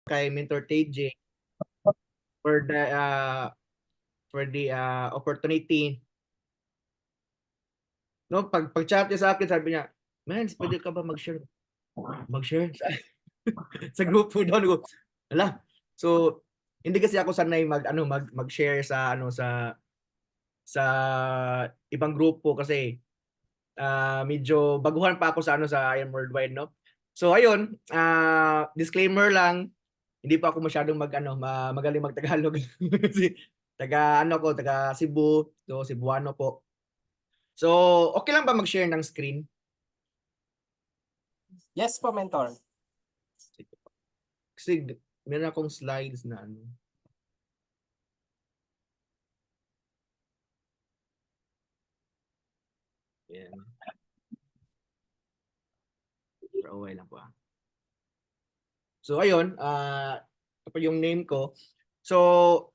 kay Mentor TJ for the opportunity. No, pag-chat niya sa akin, sabi niya, "Man, pwede ka ba mag-share?" Mag-share sa grupo daw ko. Hala. So, hindi kasi ako sanay mag-share sa sa ibang grupo kasi medyo baguhan pa ako sa I Am Worldwide, no? So ayun, disclaimer lang, hindi pa ako masyadong magaling mag-Tagalog. Taga Cebu, so Cebuano po. So, okay lang ba mag-share ng screen? Yes po, Mentor. Kasi meron akong slides na Yan. Pero okay lang po. So ayun, ito pa yung name ko. So,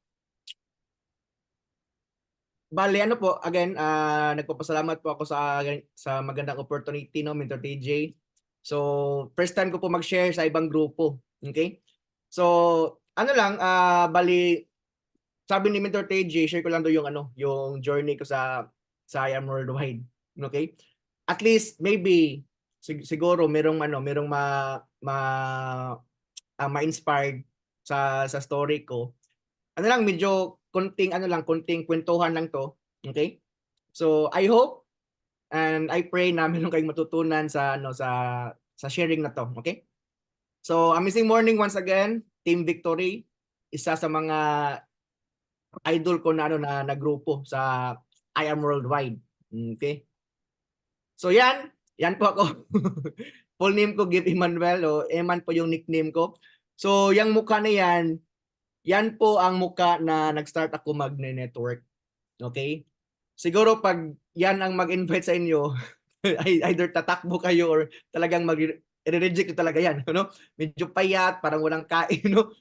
bale po, again, nagpapasalamat po ako sa magandang opportunity, no, Mentor TJ. So, first time ko po mag-share sa ibang grupo. Okay? So, bali, sabi ni Mentor TJ, share ko lang yung yung journey ko sa I Am Worldwide. Okay? At least maybe siguro merong ma-inspired sa story ko. Medyo konting kwentuhan lang to. Okay? So, I hope and I pray na meron kayong matutunan sa sharing na to. Okay? So, amazing morning once again, Team Victory. Isa sa mga idol ko na grupo sa I Am Worldwide. Okay? So, yan po ako. Full name ko Gib Emmanuel, o Eman po yung nickname ko. So, yung mukha na yan po ang mukha na nag-start ako mag-network. Okay? Siguro pag yan ang mag-invite sa inyo, either tatakbo kayo or talagang mag-reject talaga yan. No? Medyo payat, parang walang kain. No?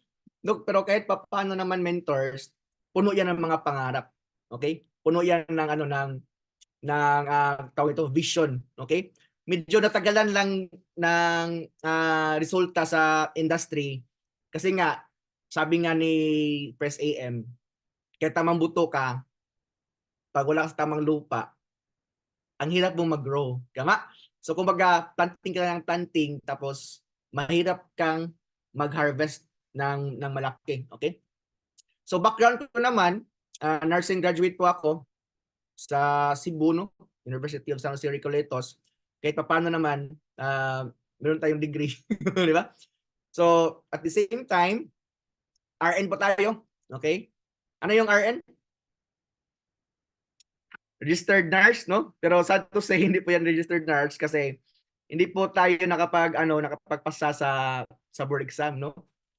No, pero kahit paano naman mentors, puno yan ng mga pangarap. Okay? Puno yan ng tawag ito, vision. Okay? Medyo natagalan lang ng resulta sa industry kasi nga, sabi nga ni Press AM, kaya tamang buto ka, pag wala ka sa tamang lupa, ang hirap mong mag-grow. Tama? So kumbaga, planting ka lang ng planting, tapos mahirap kang mag-harvest ng malaki. Okay? So background ko naman, nursing graduate po ako sa Cebu, no? University of San Jose Recoletos. Kahit paano naman, meron tayong degree. Di ba? So, at the same time, RN po tayo. Okay? Ano yung RN? Registered nurse, no? Pero sad to say, hindi po yan registered nurse kasi hindi po tayo nakapagpasa sa board exam, no?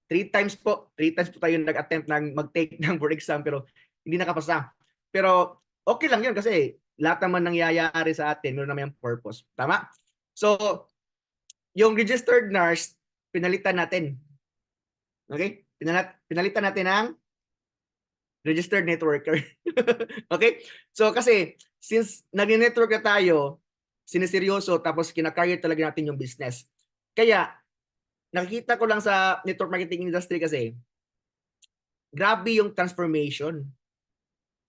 Three times po tayo nag-attempt mag-take ng board exam pero hindi nakapasa. Pero okay lang yun kasi lahat naman nangyayari sa atin, meron naman yung purpose. Tama? So, yung registered nurse, pinalitan natin. Okay? Pinalitan natin ng registered networker. Okay? So kasi since nag-network na tayo, siniseryoso tapos kina-career talaga natin yung business. Kaya nakikita ko lang sa network marketing industry kasi grabe yung transformation,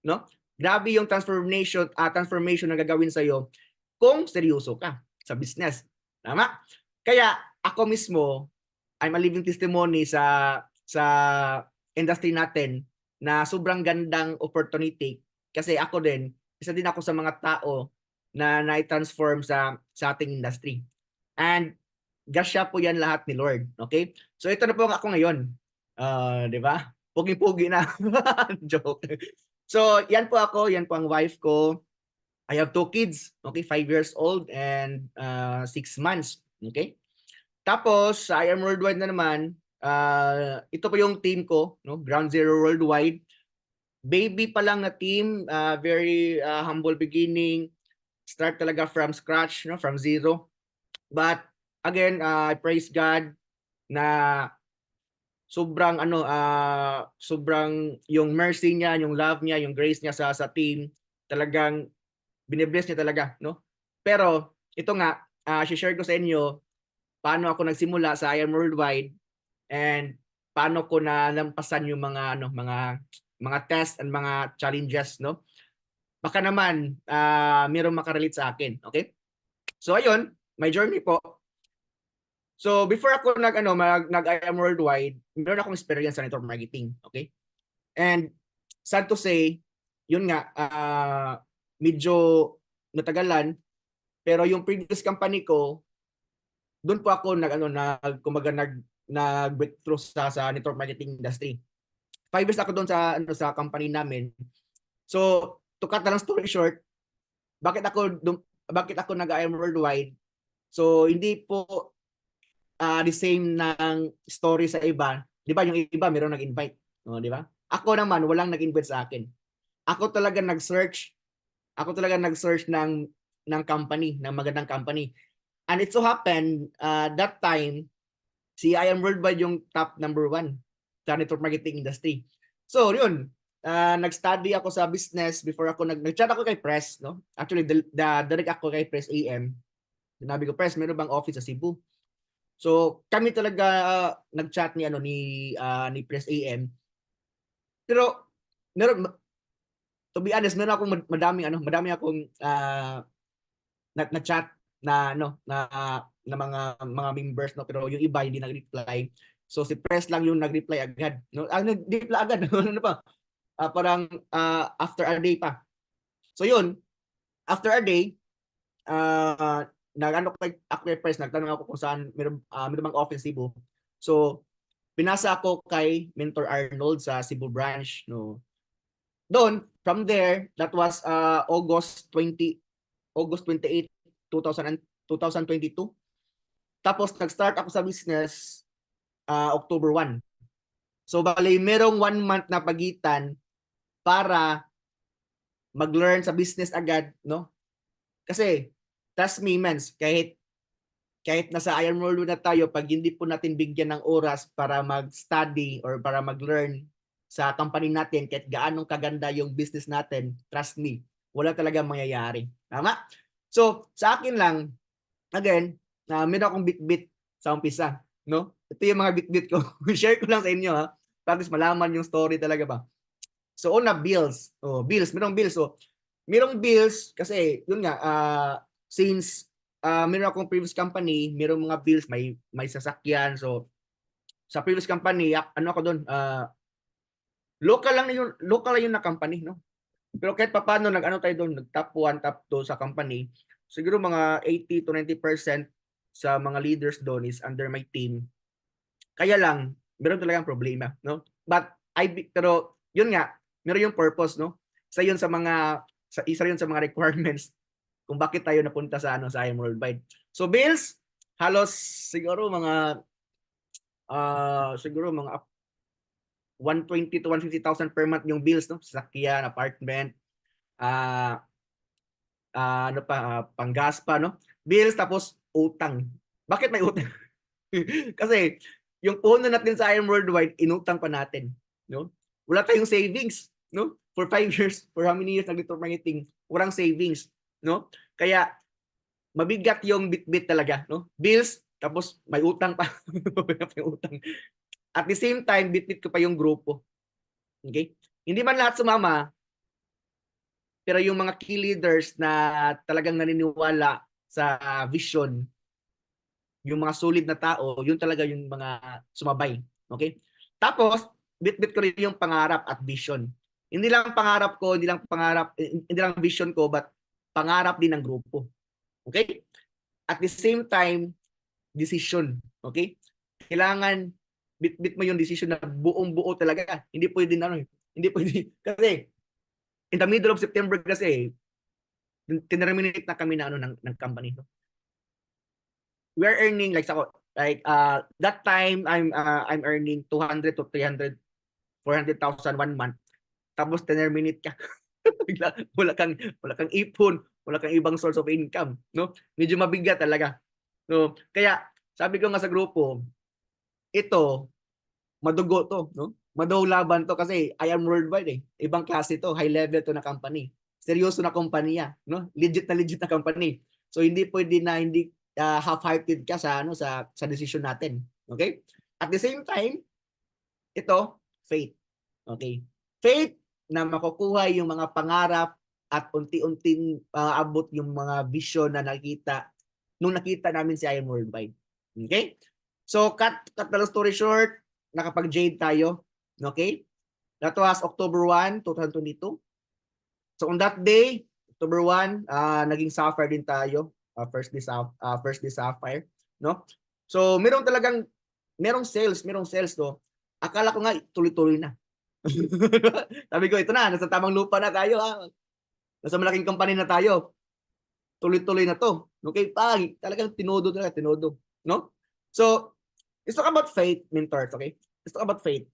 no? Grabe yung transformation na gagawin sa iyo kung seryoso ka sa business. Tama? Kaya ako mismo, I'm a living testimony sa industry natin na sobrang gandang opportunity kasi ako din, isa din ako sa mga tao na na-transform sa ating industry. And gasya po yan lahat ni Lord. Okay? So ito na po ako ngayon. Di ba? Pugi-pugi na. Joke. So yan po ako, yan po ang wife ko. I have 2 kids. Okay, 5 years old and 6 months. Okay? Tapos, sa I Am Worldwide na naman, ito po yung team ko, no? Ground Zero Worldwide. Baby pa lang na team, very humble beginning. Start talaga from scratch, no? From zero. But again, I praise God na sobrang yung mercy niya, yung love niya, yung grace niya sa team, talagang binibless niya talaga, no? Pero ito nga, share ko sa inyo paano ako nagsimula sa I Am Worldwide and paano ko na lampasan yung mga ano, mga test and mga challenges, no? Baka naman mayroong makarelate sa akin, okay? So ayun, my journey po. So before ako nag-IM Worldwide, meron akong experience sa network marketing, okay? And sad to say, yun nga, medyo natagalan, pero yung previous company ko, doon po ako nag-breakthrough sa network marketing industry. 5 years ako doon sa company namin. So, to cut the long story short, bakit ako nag-IM Worldwide? So, hindi po the same ng story sa iba. 'Di ba yung iba meron nag-invite, di ba? Ako naman walang nag-invite sa akin. Ako talaga nag-search. Ako talaga nag-search ng company, ng magandang company. And it so happened that time si IM Worldwide yung top number 1 sa network marketing industry. So, yun. Nag-study ako sa business before ako nag-chat ako kay Press, no? Actually, direct ako kay Press AM. Sinabi ko, Press, meron bang office sa Cebu? So, kami talaga nag-chat ni Press AM. Pero meron, to be honest, meron akong madami akong na-chat na mga members, no, pero yung iba hindi nag-reply. So si Press lang yung nag-reply agad, no? Nag-reply agad ano pa? Parang after a day pa. So yun, after a day, ako kay Press, nagtanong ako kung saan meron bang office Cebu. So pinasa ako kay Mentor Arnold sa Cebu branch, no. Doon, from there, that was August 28, 2022. Tapos nag-start ako sa business October 1. So bali merong 1 month na pagitan para mag-learn sa business agad, no? Kasi trust me, mens, kahit nasa Iron World na tayo, pag hindi po natin bigyan ng oras para mag-study or para mag-learn sa company natin, kahit gaano kaganda yung business natin, trust me, wala talaga mangyayari. Tama? So, sa akin lang, again, meron akong bit-bit sa umpisa, no? Ito yung mga bit-bit ko. Share ko lang sa inyo, ha? Para malaman yung story talaga ba. So, una, bills. Bills. Merong bills. So, merong bills kasi, yun nga, since meron akong previous company, merong mga bills, may sasakyan. So, sa previous company, ano ako doon, local lang yung na company, no? Pero kahit papaano tayo doon, nag-top 1, top 2 sa company, siguro mga 80 to 90% sa mga leaders doon is under my team. Kaya lang, meron talagang problema, no? Pero yun nga, meron yung purpose, no? Isa yun sa mga requirements kung bakit tayo napunta sa IM Worldwide. So bills, halos siguro mga 120 to 150,000 per month yung bills, no? Sasakyan, apartment, panggas pa, no? Bills, tapos utang. Bakit may utang? Kasi yung puhunan natin sa IM Worldwide, inutang pa natin, no? Wala tayong savings, no? For 5 years, for how many years nag-network marketing, walang savings, no? Kaya mabigat yung bit-bit talaga, no? Bills, tapos may utang pa. May utang. At the same time, bit-bit ko pa yung grupo. Okay? Hindi man lahat sumama, pero yung mga key leaders na talagang naniniwala sa vision, yung mga solid na tao, yun talaga yung mga sumabay. Okay? Tapos, bit-bit ko rin yung pangarap at vision. Hindi lang pangarap ko, hindi lang vision ko, but pangarap din ng grupo. Okay? At the same time, decision. Okay? Kailangan bit-bit mo yung decision na buong-buo talaga. Hindi pwede hindi pwede. Kasi, in the middle of September kasi, tinterminate na kami ng company. No? We're earning that time I'm earning 200 to 300 400,000 1 month. Tapos terminate ka. wala kang ipon, wala kang ibang source of income, no? Medyo mabigat talaga. No, kaya sabi ko nga sa grupo, ito madugo to, no? Madugo laban to kasi I am worldwide eh. Ibang klase to, high level to na company. Seryoso na kumpanya, no? Legit na company. So hindi pwede na hindi half-hearted ka sa decision natin. Okay? At the same time, Ito, faith. Okay? Faith na makukuha yung mga pangarap at unti-unting abot yung mga vision na nakita nung nakita namin si Iron Worldwide. Okay? So, cut the long story short, nakapag-jade tayo. Okay? That was October 1, 2022. So, on that day, October 1, naging sapphire din tayo. First day sapphire. No? So, merong sales, no? Akala ko nga tuloy-tuloy na. Sabi ko, ito na, nasa tamang lupa na tayo. Nasa malaking company na tayo. Tuloy-tuloy na to. Okay, talagang tinodo. No? So, let's talk about faith, mentors, okay? Let's talk about faith.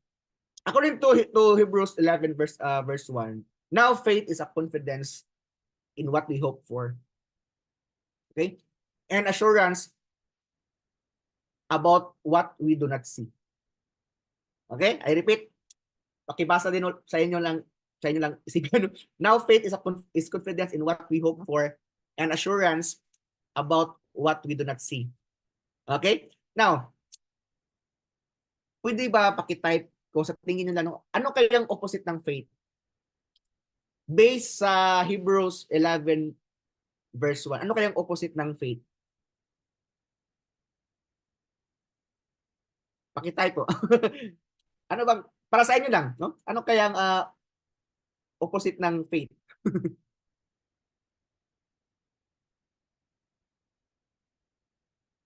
According to Hebrews 11 verse 1, now faith is a confidence in what we hope for. Okay? And assurance about what we do not see. Okay? I repeat. Pakibasa din sa inyo lang isipin. Now faith is confidence in what we hope for and assurance about what we do not see. Okay? Now, pwede ba pakitype kung sa tingin nyo ano kayang opposite ng faith? Based sa Hebrews 11 verse 1, ano kayang opposite ng faith? Pakitype po. Ano bang para sa inyo lang, no? Ano kayang opposite ng faith?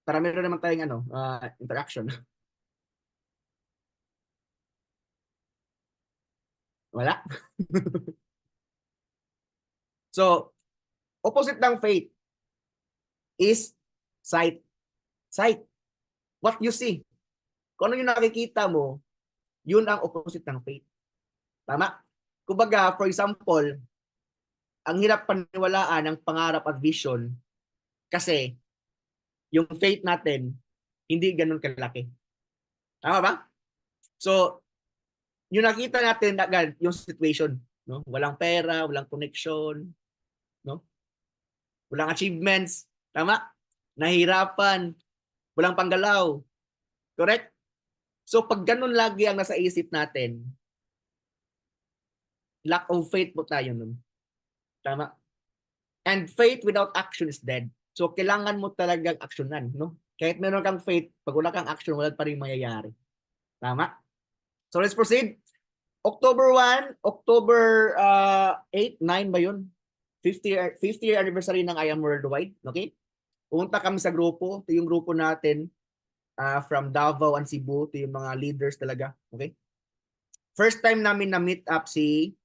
Para meron naman tayong interaction. Wala. So, opposite ng faith is sight. Sight. What you see. Kung ano yung nakikita mo, yun ang opposite ng faith. Tama? Kumbaga, for example, ang hirap paniwalaan ng pangarap at vision kasi yung faith natin hindi ganun kalaki. Tama ba? So, yung nakita natin agad yung situation, no? Walang pera, walang connection, no? Walang achievements, tama? Nahirapan, walang panggalaw. Correct? So pag ganun lagi ang nasa isip natin, lack of faith po tayo nun. Tama? And faith without action is dead. So kailangan mo talagang aksyonan, no? Kahit meron kang faith, pag wala kang action, wala pa rin mangyayari. Tama? So let's proceed. October 1, October 8, 9 ba yun? 50th year anniversary ng I Am Worldwide. Okay? Pumunta kami sa grupo. Ito yung grupo natin from Davao and Cebu. Ito yung mga leaders talaga. Okay? First time namin na meet up si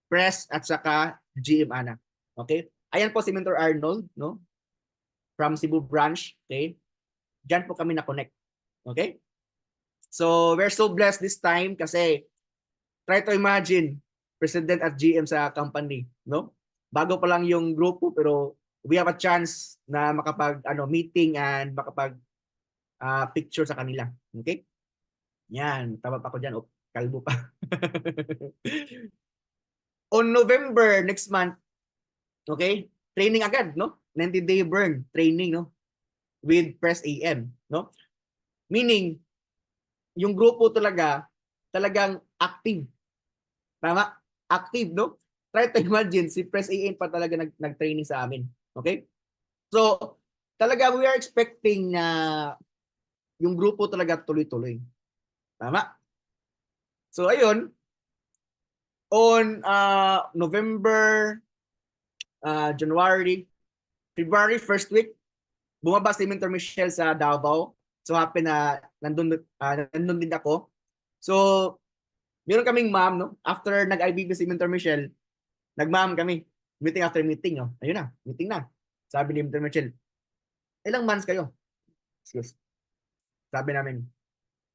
Press at saka GM Ana. Okay? Ayan po si Mentor Arnold, no? From Cebu branch. Okay? Diyan po kami na-connect. Okay? So, we're so blessed this time kasi try to imagine president at GM sa company, no? Bago pa lang yung grupo pero we have a chance na makapag meeting and makapag picture sa kanila. Okay? Yan, tama pa ako diyan, kalbo pa. On November next month, okay? Training agad, no? 90-day burn training, no? With Press AM, no? Meaning yung grupo talagang active. Tama? Active, no? Try to imagine, si Press AM pa talaga nag-training sa amin. Okay? So, talaga we are expecting na yung grupo talaga tuloy-tuloy. Tama? So, ayun. On November, January, February, first week, bumaba si Mentor Michelle sa Davao. So, happy na nandun din ako. So, meron kaming ma'am, no? After nag-IBB si Mentor Michelle, nag-ma'am kami. Meeting after meeting, no? Ayun na, meeting na. Sabi ni Mentor Michelle, ilang months kayo? Excuse. Sabi namin,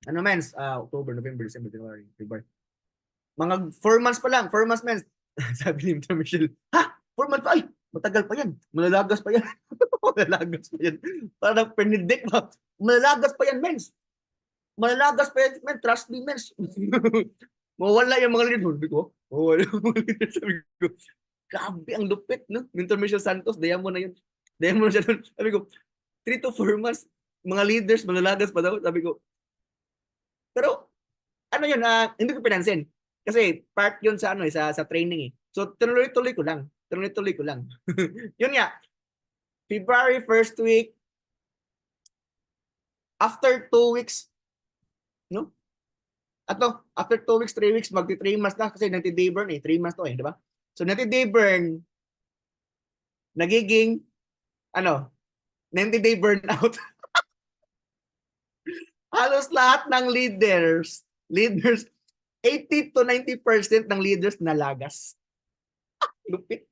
ano months? October, November, December, January, February. Mga 4 months pa lang, 4 months, men. Sabi ni Mentor Michelle, ha? 4 months pa? Ay, matagal pa yan. Malalagas pa yan. Malalagas pa yan. Parang penidik ba? Malalagas pa yan, mens. Malalagas pa yan, men. Trust me, mens. Mawala yung mga leader. Sabi ko, mawala yung mga leader. Sabi ko, grabe ang lupit, no? Mentor Michelle Santos, daya mo na yun. Daya mo na siya doon. Sabi ko, 3 to 4 months, mga leaders, malalagas pa daw. Sabi ko, pero, ano yun, hindi ko pinansin. Kasi part yun sa ano sa training eh. So tuloy-tuloy ko lang. Tuloy-tuloy ko lang. Yun nga. February first week, after 2 weeks, no? After 2 weeks, 3 weeks, magti 3 months na kasi nagti-day burn eh. 3 months to eh, di ba? So nagti-day burn, nagiging, ano, 90-day burnout. Halos lahat ng leaders, 80 to 90% ng leaders nalagas. Lupit.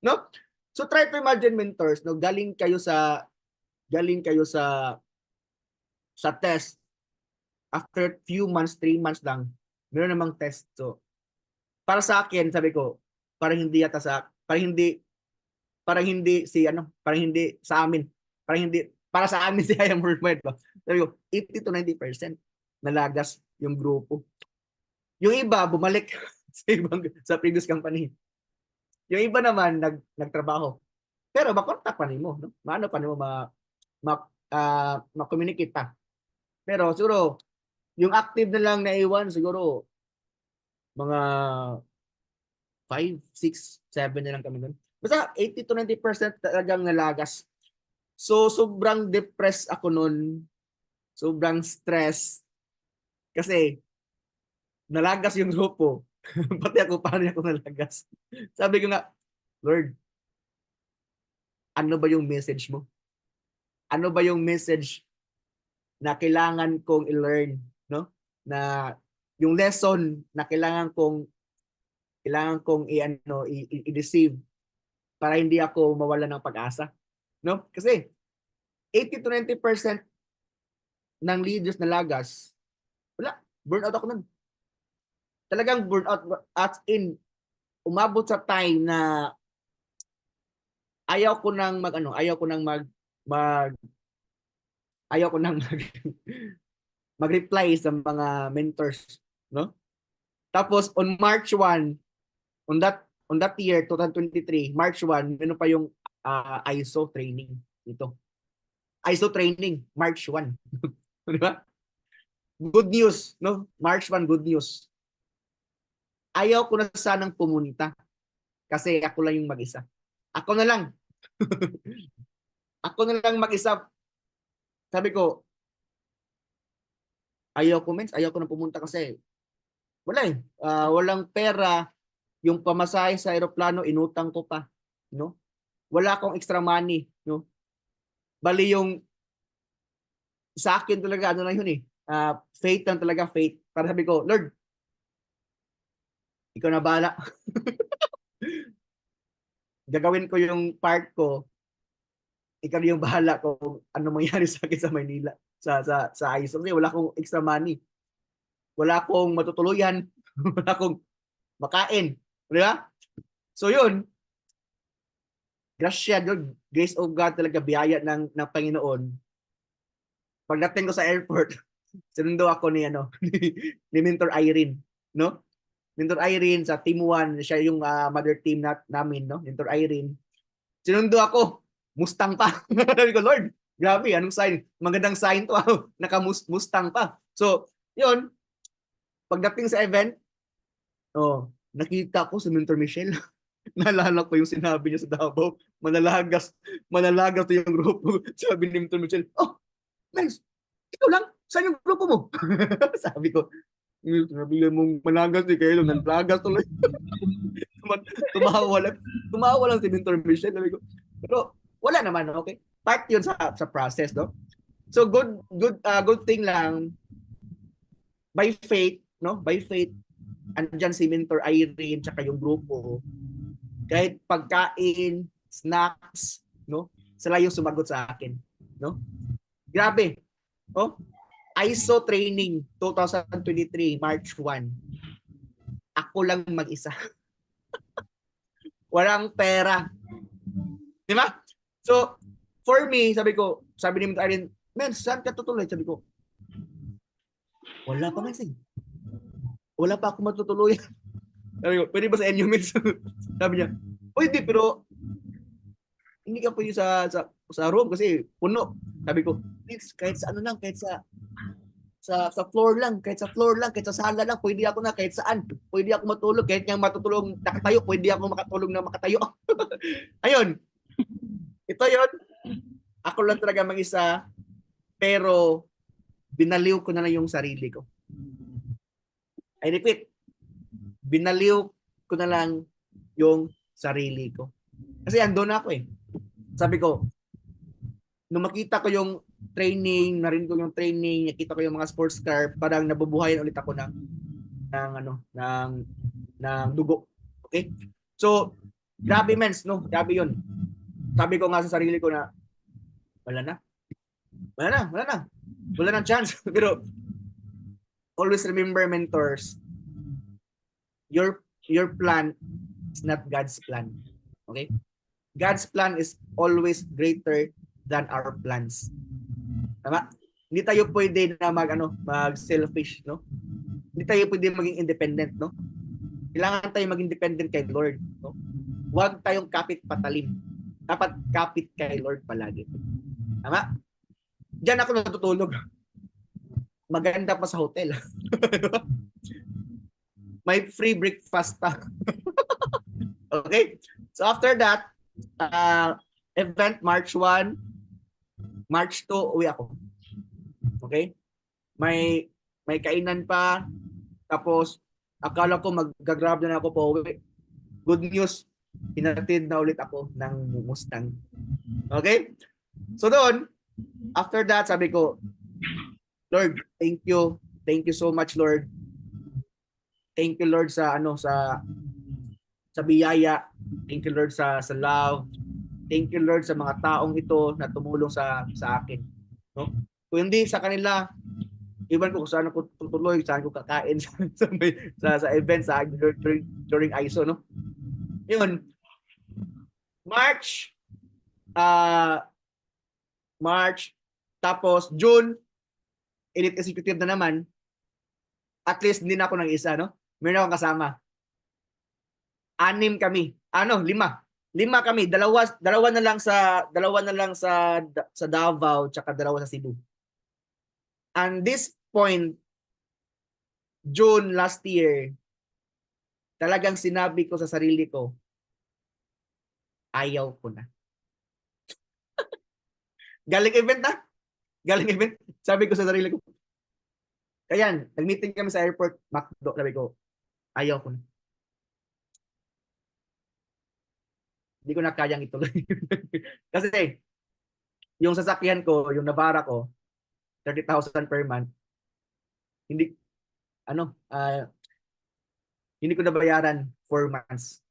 No? So try to imagine mentors, no, galing kayo sa test. After few months, 3 months lang, meron namang test. So para sa akin, sabi ko, parang hindi yata sa parang hindi si ano, parang hindi sa amin. Para sa amin si I am worldwide. Sabi ko, 80 to 90% nalagas yung grupo. Yung iba bumalik sa previous company. Yung iba naman nagtrabaho. Pero makontak pa nimo, no? Maano pa nimo ma-communicate pa. Pero siguro yung active na lang na iwan siguro mga 5, 6, 7 na lang kami doon. Basta 80 to 90% talagang nalagas. So sobrang depressed ako noon. Sobrang stress kasi nalagas yung grupo. Pati ako, paano ako nalagas? Sabi ko nga, Lord, ano ba yung message mo? Ano ba yung message na kailangan kong i-learn, no? Na yung lesson na kailangan kong i-receive para hindi ako mawala ng pag-asa, no? Kasi 80 to 90% ng leaders na lagas, wala, burnout ako nun. Talagang burnout as in umabot sa time na ayaw ko nang mag mag-reply sa mga mentors, no? Tapos on March 1, on that year 2023, March 1, meron pa yung ISO training dito. ISO training March 1. Di ba? Good news, no? March 1, good news. Ayaw ko na sanang pumunta kasi ako lang yung mag-isa. Ako na lang. Ako na lang mag-isa. Sabi ko, ayaw ko na pumunta kasi wala eh. Walang pera. Yung pamasahe sa eroplano, inutang ko pa. No? Wala akong extra money. No? Bali yung sa akin talaga, ano na yun eh. Faith lang talaga, faith. Para sabi ko, Lord, ikaw na bahala. Gagawin ko yung part ko. Ikaw yung bahala kung ano mangyari sa akin sa Maynila. Sa ISO. Kasi wala akong extra money. Wala akong matutuluyan. Wala akong makain. Di ba? So yun, grasya, grace of God talaga, biyaya ng Panginoon. Pagdating ko sa airport, sinundo ako ni ni Mentor Irene, no? Mentor Irene sa Team 1, siya yung mother team namin, no? Mentor Irene. Sinundo ako, Mustang pa. Sabi ko, Lord, grabe, anong sign? Magandang sign to, Mustang pa. So, yun, pagdating sa event, nakita ko si Mentor Michelle. Naalala ko yung sinabi niya sa Davao, manalagas to yung grupo. Sabi ni Mentor Michelle, Mens, ikaw lang, saan yung grupo mo? Sabi ko, sabi mong managas ni Kaelo, nalagas tuloy. Tumawa lang si Mentor Michelle. Sabi ko, pero wala naman, okay? Part yun sa process, no? So good thing lang, by faith, no? By faith, andyan si Mentor Irene tsaka yung grupo. Kahit pagkain, snacks, no? Sila yung sumagot sa akin, no? Grabe. ISO training 2023 March 1. Ako lang mag-isa. Walang pera. Di ba? So, for me, sabi ni Mentor Irene, men, saan ka tutuloy? Sabi ko, wala pa, Mensing. Wala pa ako matutuloy. Sabi ko, pwede ba sa NU, Mens? Sabi niya, di, pero hindi ka pwede sa room kasi puno. Sabi ko, please, kahit sa sa floor lang, kahit sa floor lang, kahit sa sala lang, pwede ako na kahit saan. Pwede ako matulog, kahit nga matutulog nakatayo, pwede ako makatulog na makatayo. Ayun, ito yon. Ako lang talaga mag-isa, pero binaliw ko na lang yung sarili ko. I repeat, binaliw ko na lang yung sarili ko. Kasi andun ako eh. Sabi ko, nung makita ko yung training, narinig ko yung training, nakita ko yung mga sports car, parang nabubuhayan ulit ako ng dugo. Okay? So, grabe mens, no? Grabe yun. Sabi ko nga sa sarili ko na, wala na. Wala na chance. Pero, always remember, mentors, your plan is not God's plan. Okay? God's plan is always greater than our plans. Tama? Hindi tayo pwede na mag selfish, no? Hindi tayo pwede maging independent, no? Kailangan tayo maging dependent kay Lord, no? Huwag tayong kapit patalim. Dapat kapit kay Lord palagi. Tama? Diyan ako natutulog. Maganda pa sa hotel. May free breakfast pa. Okay? So after that, event March 1, March 2, uwi ako. Okay? May kainan pa. Tapos, akala ko mag-grab na ako po uwi. Good news, hinatid na ulit ako ng Mustang. Okay? So doon, after that, sabi ko, Lord, thank you. Thank you so much, Lord. Thank you, Lord, sa biyaya. Thank you, Lord, sa love. Thank you, Lord, sa mga taong ito na tumulong sa akin. No? Kung hindi sa kanila, iban ko kung saan ako tutuloy, saan ko kakain sa event during ISO, no? Yun. March, tapos June, elite executive na naman. At least hindi na ako ng isa, no? Meron akong kasama. 6 kami. 5 kami. Dalawa na lang sa Davao, tsaka dalawa sa Cebu. And this point, June last year, talagang sinabi ko sa sarili ko, ayaw ko na. Galing event na. Sabi ko sa sarili ko. Kaya nag-meeting kami sa airport, McDo, sabi ko, ayaw ko na. Hindi ko na kayang ituloy. Kasi, yung sasakyan ko, yung Navara ko, 30,000 per month, hindi ko nabayaran 4 months.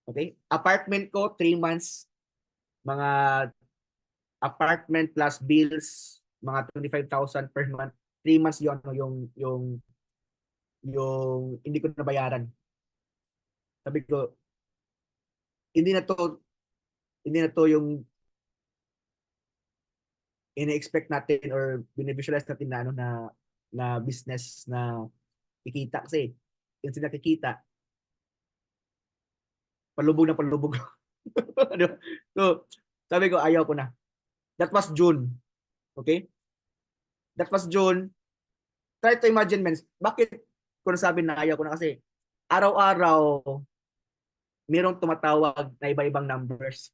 Okay? Apartment ko 3 months, mga apartment plus bills, mga 25,000 per month. 3 months yung hindi ko nabayaran. Sabi ko, hindi na to yung ini-expect natin or binivisualize natin na business na kikita, kasi yung nakikita palubog na palubog. So, sabi ko, ayaw ko na. That was June. Okay? That was June. Try to imagine, men, bakit ko nasabi na ayaw ko na? Kasi araw-araw mayroong tumatawag na iba-ibang numbers.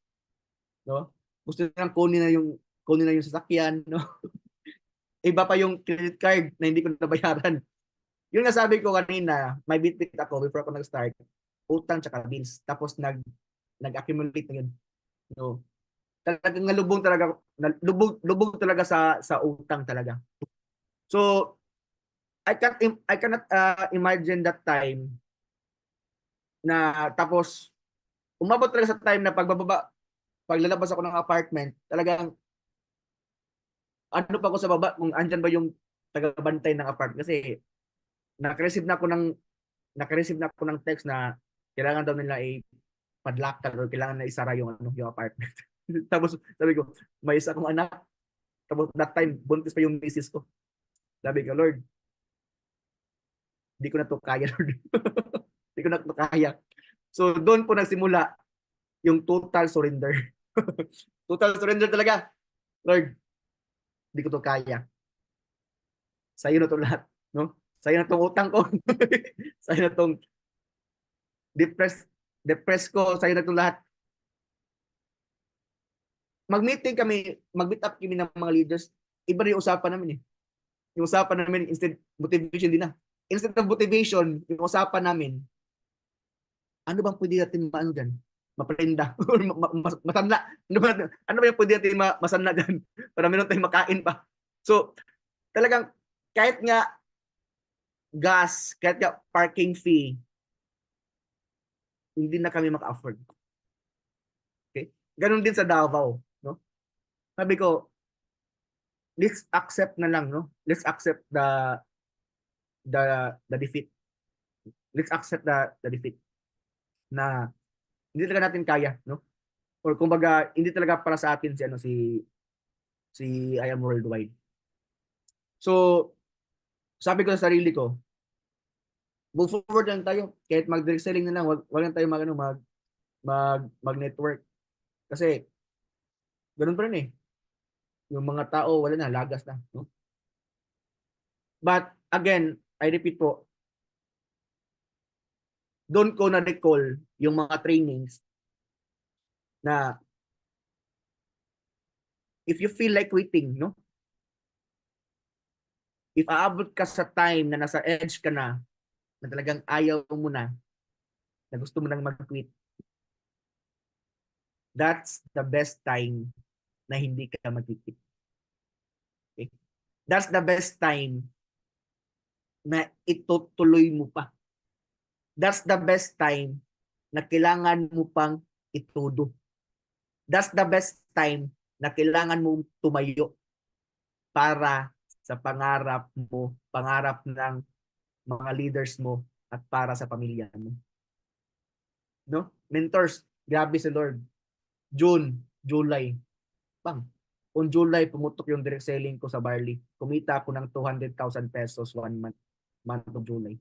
No? Gusto nilang kunin na yung sasakyan, no? Iba pa yung credit card na hindi ko nabayaran. Yung nasabi ko kanina, may bit ako before ako nag-start, utang tsaka bills. Tapos nag-accumulate na yun. No? Talagang nalubog talaga sa utang talaga. So I cannot imagine that time na tapos umabot talaga sa time na paglalabas ako ng apartment, talagang pa ako sa baba kung andyan ba yung taga-bantay ng apartment, kasi naka-receive na ako ng text na kailangan daw nila padlaktan or kailangan na isara yung apartment. Tapos sabi ko, may isa akong anak. Tapos that time, buntis pa yung misis ko. Sabi ko, Lord, hindi ko na to kaya, Lord. Hindi ko na to kaya. So doon po nagsimula yung total surrender. Total surrender talaga. Lord, hindi ko to kaya. Sa'yo na 'to lahat, no? Sa'yo na 'tong utang ko. Sa'yo na 'tong depressed ko, sa'yo na 'tong lahat. Mag-meet up kami ng mga leaders. Iba rin yung usapan namin eh. Yung usapan namin, instead, motivation din na. Instead of motivation, yung usapan namin, ano bang pwede natin maano dyan? Maprenda. Masanla. Ano ba yung pwede natin masanla dyan? Para meron tayong makain pa. So, talagang, kahit nga gas, kahit nga parking fee, hindi na kami maka-afford. Okay? Ganon din sa Davao. No? Sabi ko, let's accept na lang, no? Let's accept the defeat. Let's accept the defeat na hindi talaga natin kaya, no? Or kumbaga hindi talaga para sa atin si I Am Worldwide. So, sabi ko sa sarili ko, move forward lang tayo. Kahit mag-direct selling na lang, wag lang tayo mag-network. Kasi ganoon pa rin eh. Yung mga tao wala na, lagas na, no? But again, I repeat po, doon ko na recall yung mga trainings na if you feel like quitting, no? If aabot ka sa time na nasa edge ka na talagang ayaw mo na gusto mo nang mag-quit, that's the best time na hindi ka mag-quit. Okay? That's the best time na itutuloy mo pa. That's the best time na kailangan mo pang itudo. That's the best time na kailangan mo tumayo para sa pangarap mo, pangarap ng mga leaders mo at para sa pamilya mo. No? Mentors, grabe si Lord. June, July, bang. On July, pumutok yung direct selling ko sa barley. Kumita ako ng 200,000 pesos 1 month of July.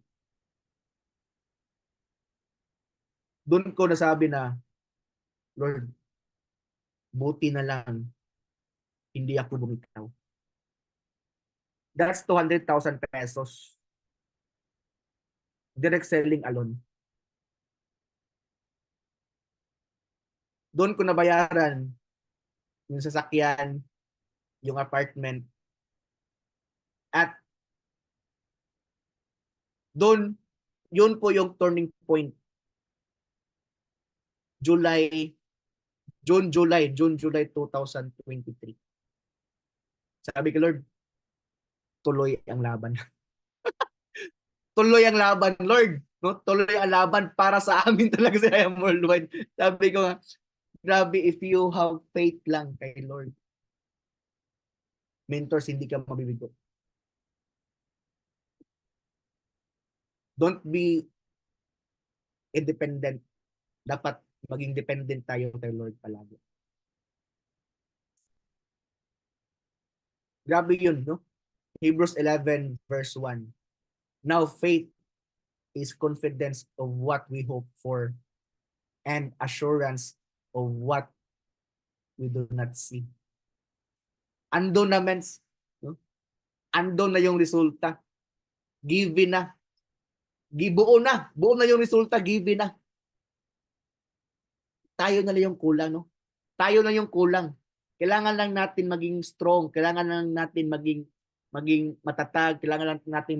Doon ko nasabi na, Lord, buti na lang, hindi ako bumitaw. That's 200,000 pesos. Direct selling alone. Doon ko nabayaran yung sasakyan, yung apartment. At doon, yun po yung turning point. June, July 2023. Sabi ko, Lord, tuloy ang laban. Tuloy ang laban, Lord. No? Tuloy ang laban para sa amin talaga si I Am Worldwide. Sabi ko nga, grabe, if you have faith lang kay Lord, mentors, hindi ka mabibigo. Don't be independent. Dapat maging dependent tayo kay Lord palagi. Grabe yun, no? Hebrews 11 verse 1. Now faith is confidence of what we hope for and assurance of what we do not see. Andun na, mens. No? Andun na yung resulta. Given na. Buo na. Buo na yung resulta. Given na. Tayo na lang yung kulang, no? Tayo na yung kulang. Kailangan lang natin maging strong. Kailangan lang natin maging matatag. Kailangan lang natin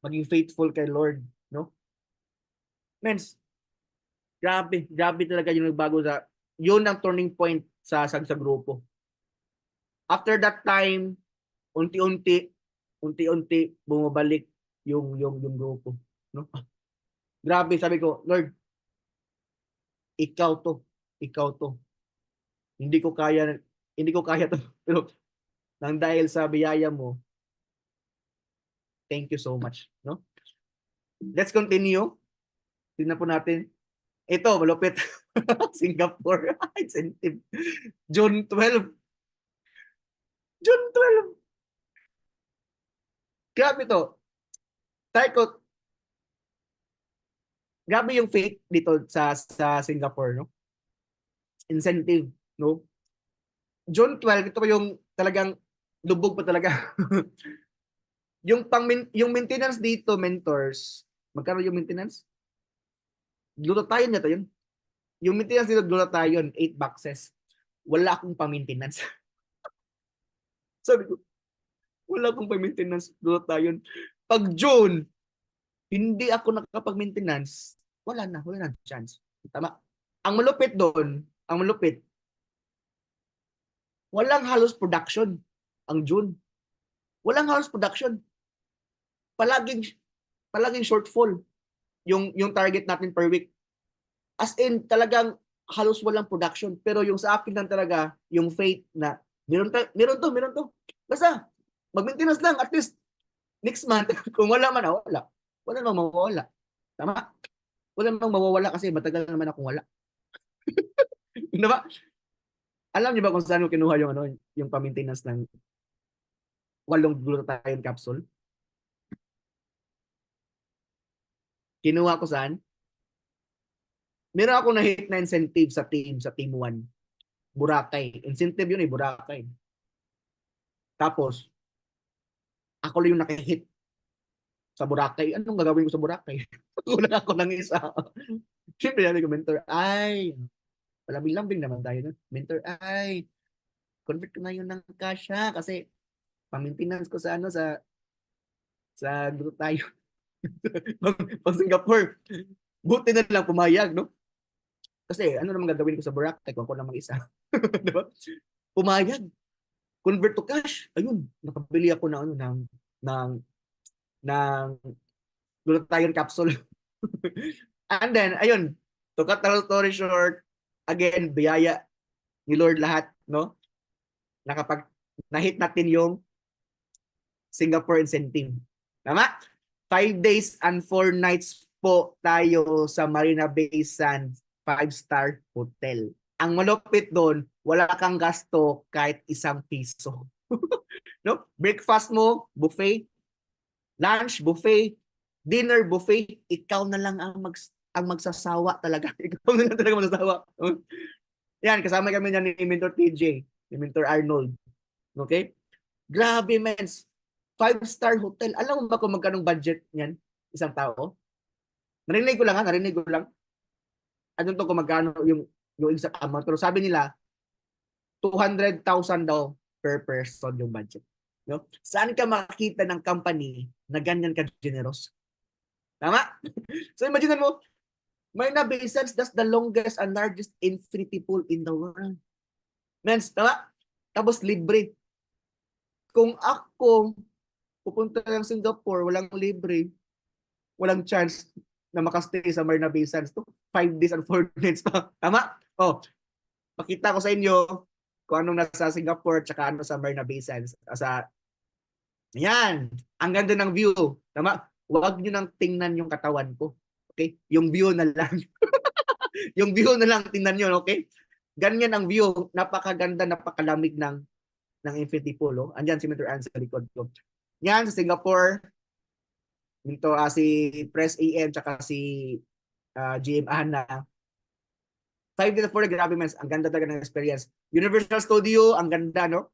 maging faithful kay Lord, no? Mens, grabe talaga yung nagbago yun ang turning point sa grupo. After that time, unti-unti bumabalik yung grupo, no? Grabe, sabi ko, Lord, ikaw to. Hindi ko kaya to. Pero nang dahil sa biyaya mo, thank you so much, no? Let's continue. Tingnan po natin. Ito, malupit. Singapore incentive. June 12. June 12. Grabe to. Tayo, grabe yung faith dito sa Singapore, no? Incentive, no? June 12, ito pa yung talagang lubog pa talaga. yung maintenance dito, mentors, magkano yung maintenance? Glutathione na to yun. Yung maintenance dito, glutathione, 8 boxes. Wala akong pa-maintenance. Sabi ko, wala akong pa-maintenance, glutathione. Pag June, hindi ako nakapag-maintenance, wala na chance. Tama. Ang malupit doon, ang malupit, walang halos production ang June. Walang halos production. Palaging shortfall yung target natin per week. As in, talagang halos walang production. Pero yung sa akin lang talaga, yung faith na meron to. Basta, mag-maintenance lang. At least, next month, kung wala man, wala. Wala namang mawawala. Tama? Wala namang mawawala kasi matagal naman akong wala. Diba? Alam niyo ba kung saan ko kinuha yung pa-maintenance ng 8 glutathione capsule? Kinuha ko saan? Meron ako na-hit na incentive sa team 1. Boracay. Incentive yun Boracay. Tapos, ako lang yung nakahit sa Boracay. Anong gagawin ko sa Boracay? Wala ako ng isa. Siyempre, sabi ko, mentor, palambing-lambing naman tayo. Mentor, convert ko na yun ng cash ha. Kasi, pang-maintenance ko sa group tayo. pag Singapore. Buti na lang pumayag, no? Kasi, ano naman gagawin ko sa Boracay kung ako lang mag-isa? Diba? Pumayag. Convert to cash. Ayun, nakabili ako ng glutathione capsule. And then, ayun, to cut the story short, again, biyaya ni Lord lahat, no? Nakapag na-hit natin yung Singapore incentive. Tama? 5 days and 4 nights po tayo sa Marina Bay Sands 5-star hotel. Ang malupit doon, wala kang gasto kahit ₱1. No? Breakfast mo, buffet. Lunch, buffet. Dinner, buffet. Ikaw na lang ang magsasawa talaga. Ikaw na lang talaga magsasawa. Yan, kasama kami niyan ni Mentor TJ, ni Mentor Arnold. Okay? Grabe, mens. 5-star hotel. Alam mo ba kung magkanong budget niyan? Isang tao? Narinig ko lang. Ano to kung magkano yung exact amount. Pero sabi nila, 200,000 daw per person yung budget. No? Saan ka makakita ng company na ganyan ka-generous? Tama? So imagine mo, Marina Bay Sands, that's the longest and largest infinity pool in the world. Mens, tama? Tapos libre. Kung ako pupunta ng Singapore, walang libre, walang chance na makastay sa Marina Bay Sands to 5 days and 4 nights pa. Tama? Oh, pakita ko sa inyo kung anong nasa Singapore tsaka ano sa Marina Bay Sands. Yan. Ang ganda ng view. Tama? Huwag nyo nang tingnan yung katawan ko. Okay? Yung view na lang. Yung view na lang tingnan nyo. Okay? Ganyan ang view. Napakaganda, napakalamig ng infinity pool. Oh. Andyan si Mentor Ann sa likod ko. Yan sa Singapore. Ito si Press AM tsaka si GM Ana. 5 days for the grabe men. Ang ganda talaga ng experience. Universal Studio, ang ganda, no?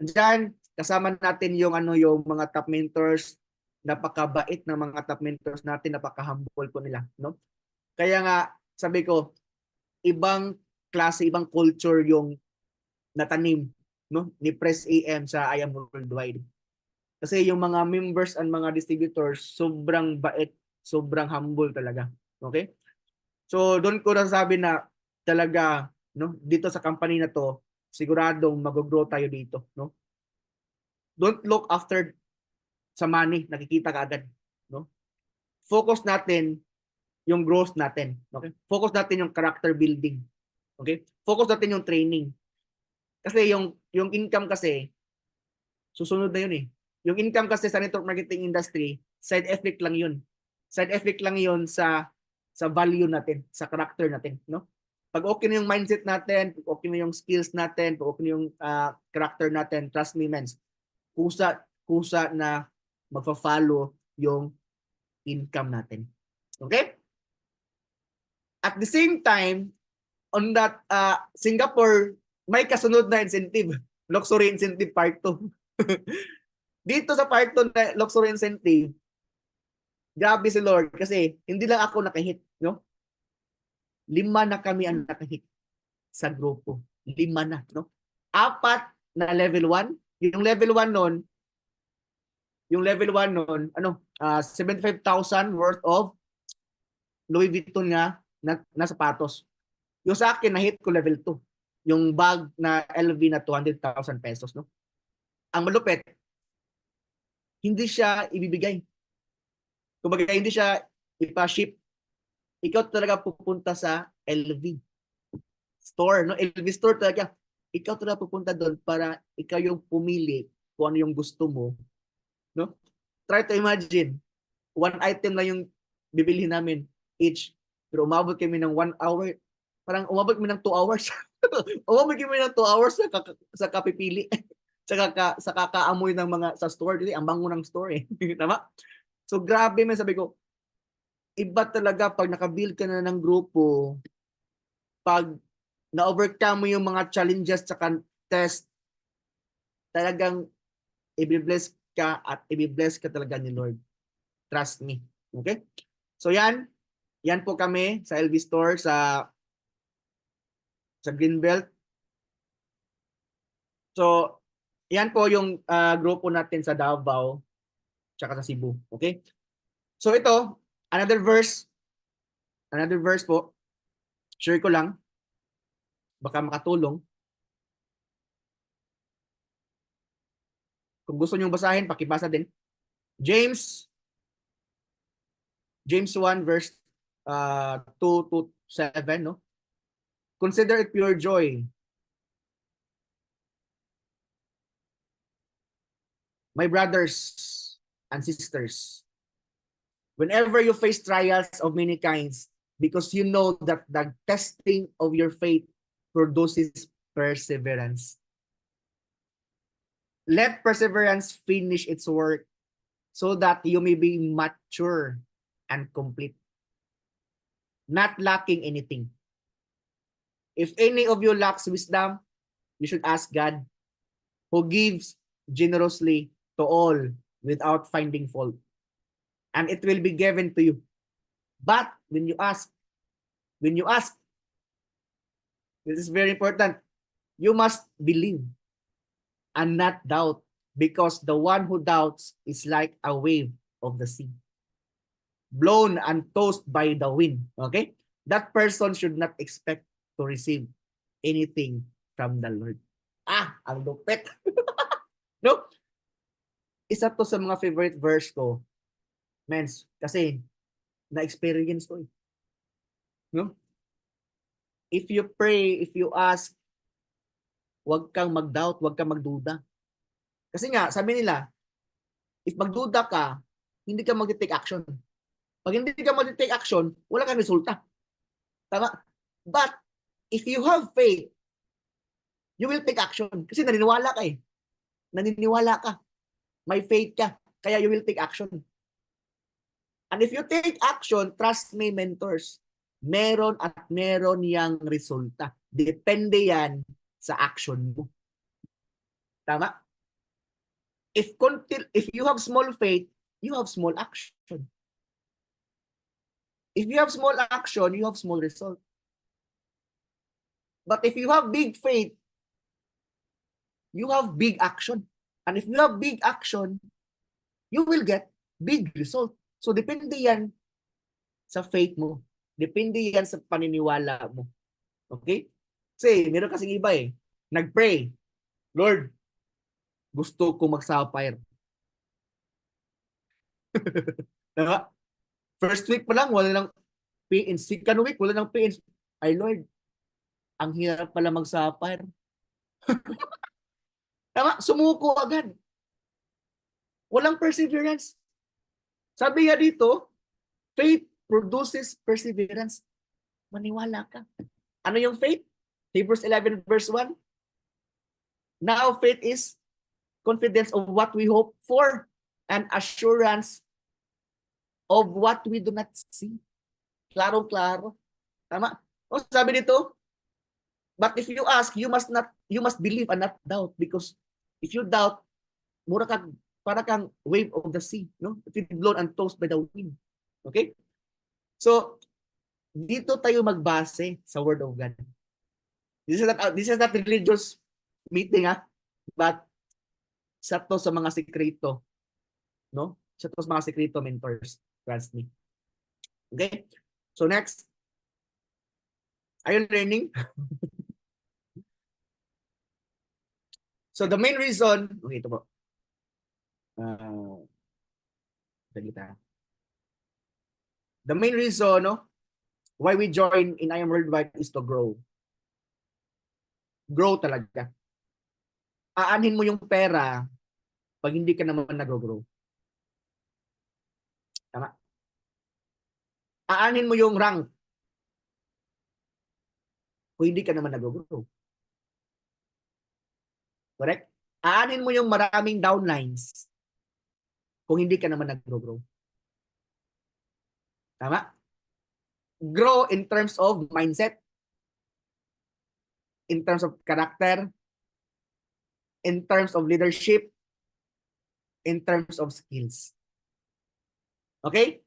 Andyan, kasama natin yung mga top mentors, napakabait ng mga top mentors natin, napaka-humble po nila, no? Kaya nga, sabi ko, ibang klase, ibang culture yung natanim, no? Ni Press AM sa I Am Worldwide. Kasi yung mga members and mga distributors, sobrang bait, sobrang humble talaga. Okay? So, doon ko nasabi na talaga, no, dito sa company na to, siguradong mag-grow tayo dito, no? Don't look after sa money, nakikita ka agad, no? Focus natin yung growth natin, okay? Focus natin yung character building. Okay? Focus natin yung training. Kasi yung income kasi susunod na yun eh. Yung income kasi sa network marketing industry, side effect lang yun. Side effect lang yun sa value natin, sa character natin, no? Pag okay na yung mindset natin, pag okay na yung skills natin, pag okay na yung character natin, trust me, men, kusa na magfa-follow yung income natin. Okay? At the same time, on that Singapore, may kasunod na incentive. Luxury incentive part 2. Dito sa part 2 na luxury incentive, grabe si Lord kasi hindi lang ako nakahit, no? 5 na kami ang nakahit sa grupo. 5 na, no? 4 na level 1. Yung level 1 noon, ano, 75,000 worth of Louis Vuitton na sapatos. Yung sa akin, na-hit ko level 2. Yung bag na LV na 200,000 pesos, no? Ang malupit, hindi siya ibibigay. Kumbaga, hindi siya ipa-ship. Ikaw talaga pupunta sa LV store, no? LV store talaga. Ikaw talaga pupunta doon para ikaw yung pumili kung ano yung gusto mo, no? Try to imagine, one item na yung bibilhin namin each. Pero umabot kami ng 1 hour. Parang umabot kami ng 2 hours. umabot kami ng 2 hours sa kapipili. sa kakaamoy ng mga sa store. Kasi ang bango ng store eh. Tama? So grabe man, sabi ko, iba talaga pag nakabuild ka na ng grupo, pag na-overcome mo yung mga challenges sa test, talagang i-bless ka at i-bless ka talaga ni Lord. Trust me. Okay? So yan po kami sa LV Store sa Greenbelt. So yan po yung grupo natin sa Davao tsaka sa Cebu. Okay? So ito, another verse po. Share ko lang. Baka makatulong. Kung gusto niyo basahin, pakibasa din. James 1 verse 2 to 7, no? Consider it pure joy, my brothers and sisters, whenever you face trials of many kinds, because you know that the testing of your faith produces perseverance. Let perseverance finish its work so that you may be mature and complete, not lacking anything. If any of you lacks wisdom, you should ask God, who gives generously to all without finding fault, and it will be given to you. But when you ask, this is very important, you must believe and not doubt, because the one who doubts is like a wave of the sea, blown and tossed by the wind. Okay? That person should not expect to receive anything from the Lord. Ang lupit. No? Isa to sa mga favorite verse ko, mens, kasi na-experience ko eh. No? If you pray, if you ask, huwag kang mag-doubt, huwag kang magduda. Kasi nga, sabi nila, if magduda ka, hindi ka mag-take action. Pag hindi ka mag-take action, wala kang resulta. Tama? But, if you have faith, you will take action. Kasi naniniwala ka eh. Naniniwala ka. May faith ka. Kaya you will take action. And if you take action, trust me, mentors, meron at meron yang resulta. Depende yan sa action mo. Tama? If you have small faith, you have small action. If you have small action, you have small result. But if you have big faith, you have big action. And if you have big action, you will get big result. So depende yan sa faith mo. Depende yan sa paniniwala mo. Okay? Kasi meron kasing iba eh. Nag-pray, Lord, gusto ko mag-sapphire. Diba? First week pa lang, wala nang PNC. Second week, wala nang PNC. Ay Lord, ang hirap pala mag-sapphire. Tama? Sumuko agad. Walang perseverance. Sabi nga dito, faith produces perseverance. Maniwala ka. Ano yung faith? Hebrews 11 verse 1. Now faith is confidence of what we hope for and assurance of what we do not see. Klaro-klaro. Tama? O sabi dito, but if you ask, you must believe and not doubt, because if you doubt, mura ka para kang wave of the sea, no? If it's blown and tossed by the wind. Okay? So, dito tayo magbase sa Word of God. This is not religious meeting, but sa to sa mga sekreto, no? Sa to sa mga sekreto mentors, trust me. Okay? So next, are you learning? So the main reason, okay, ito po. The main reason, no, why we join in I Am Worldwide is to grow. Grow talaga. Aanhin mo yung pera pag hindi ka naman nag-grow. Tama? Aanhin mo yung rank kung hindi ka naman nag-grow. Correct? Aanhin mo yung maraming downlines kung hindi ka naman nag-grow. Tama? Grow in terms of mindset, in terms of character, in terms of leadership, in terms of skills. Okay?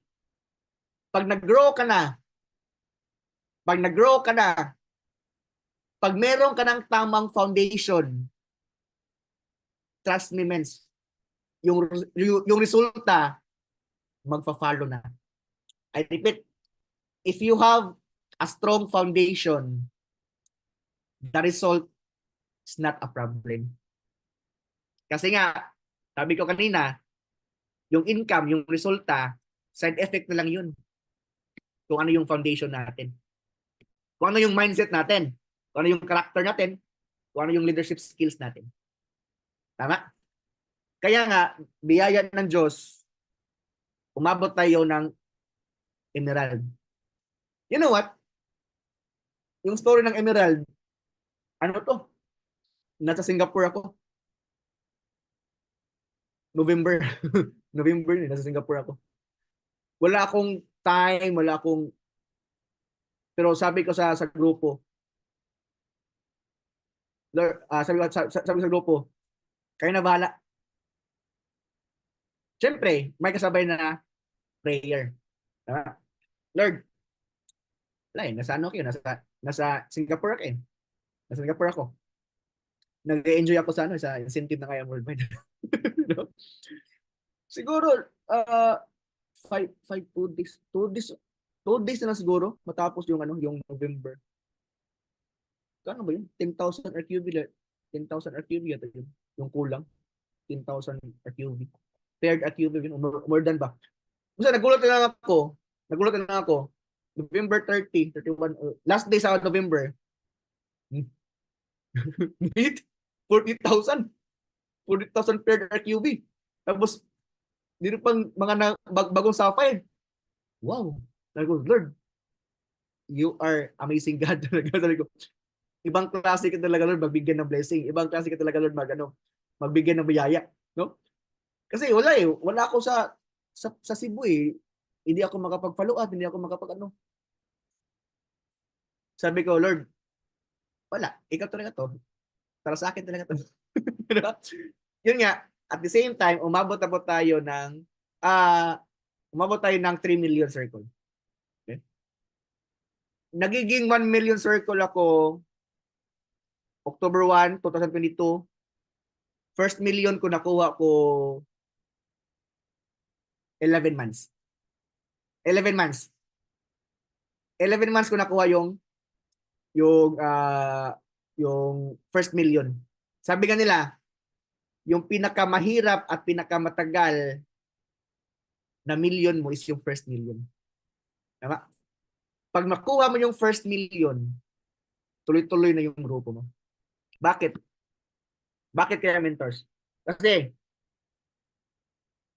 Pag nag-grow ka na, pag meron ka ng tamang foundation, trust me, mens, yung resulta, magfa-follow na. I repeat, if you have a strong foundation, the result is not a problem. Kasi nga, sabi ko kanina, yung income, yung resulta, side effect na lang yun. Kung ano yung foundation natin. Kung ano yung mindset natin. Kung ano yung character natin. Kung ano yung leadership skills natin. Tama? Kaya nga, biyaya ng Diyos, umabot tayo ng Emerald. You know what? Yung story ng Emerald, ano to? Nasa Singapore ako. November. November, nasa Singapore ako. Wala akong time, pero sabi ko sa grupo, sabi ko sa grupo, kayo na bahala. Siyempre, may kasabay na prayer. Lord, wala nasa ano kayo, nasa Singapore kayo. Nasa Singapore ako. Nag-enjoy ako sa sa incentive na kaya worldwide. No? Siguro, 2 days na siguro matapos yung yung November. Kano ba yun? 10,000 RQV. 10,000 RQV yata yun. Yung kulang. 10,000 RQV. Paired RQV yun. More than ba? Kasi nagulat na lang ako. November 30, 31, last day sa November. 40,000. 40,000 paired RQV. Tapos, dito pang mga bagong sapphire. Wow. Lord, you are amazing God. Sabi ko, ibang klase ka talaga, Lord, magbigyan ng blessing. Ibang klase ka talaga, Lord, magbigyan ng biyaya. No? Kasi wala ako sa Cebu eh. Hindi ako makapag-follow up, hindi ako Sabi ko, Lord, wala. Ikaw talaga to. Para sa akin talaga to. Yun nga, at the same time, umabot tayo ng 3 million circle. Okay? Nagiging 1 million circle ako October 1, 2022. First million ko nakuha ko 11 months. 11 months. 11 months ko nakuha yung first million. Sabi nga nila, yung pinakamahirap at pinakamatagal na million mo is yung first million. Tama? Pag makuha mo yung first million, tuloy-tuloy na yung grupo mo. Bakit? Bakit kaya mentors? Kasi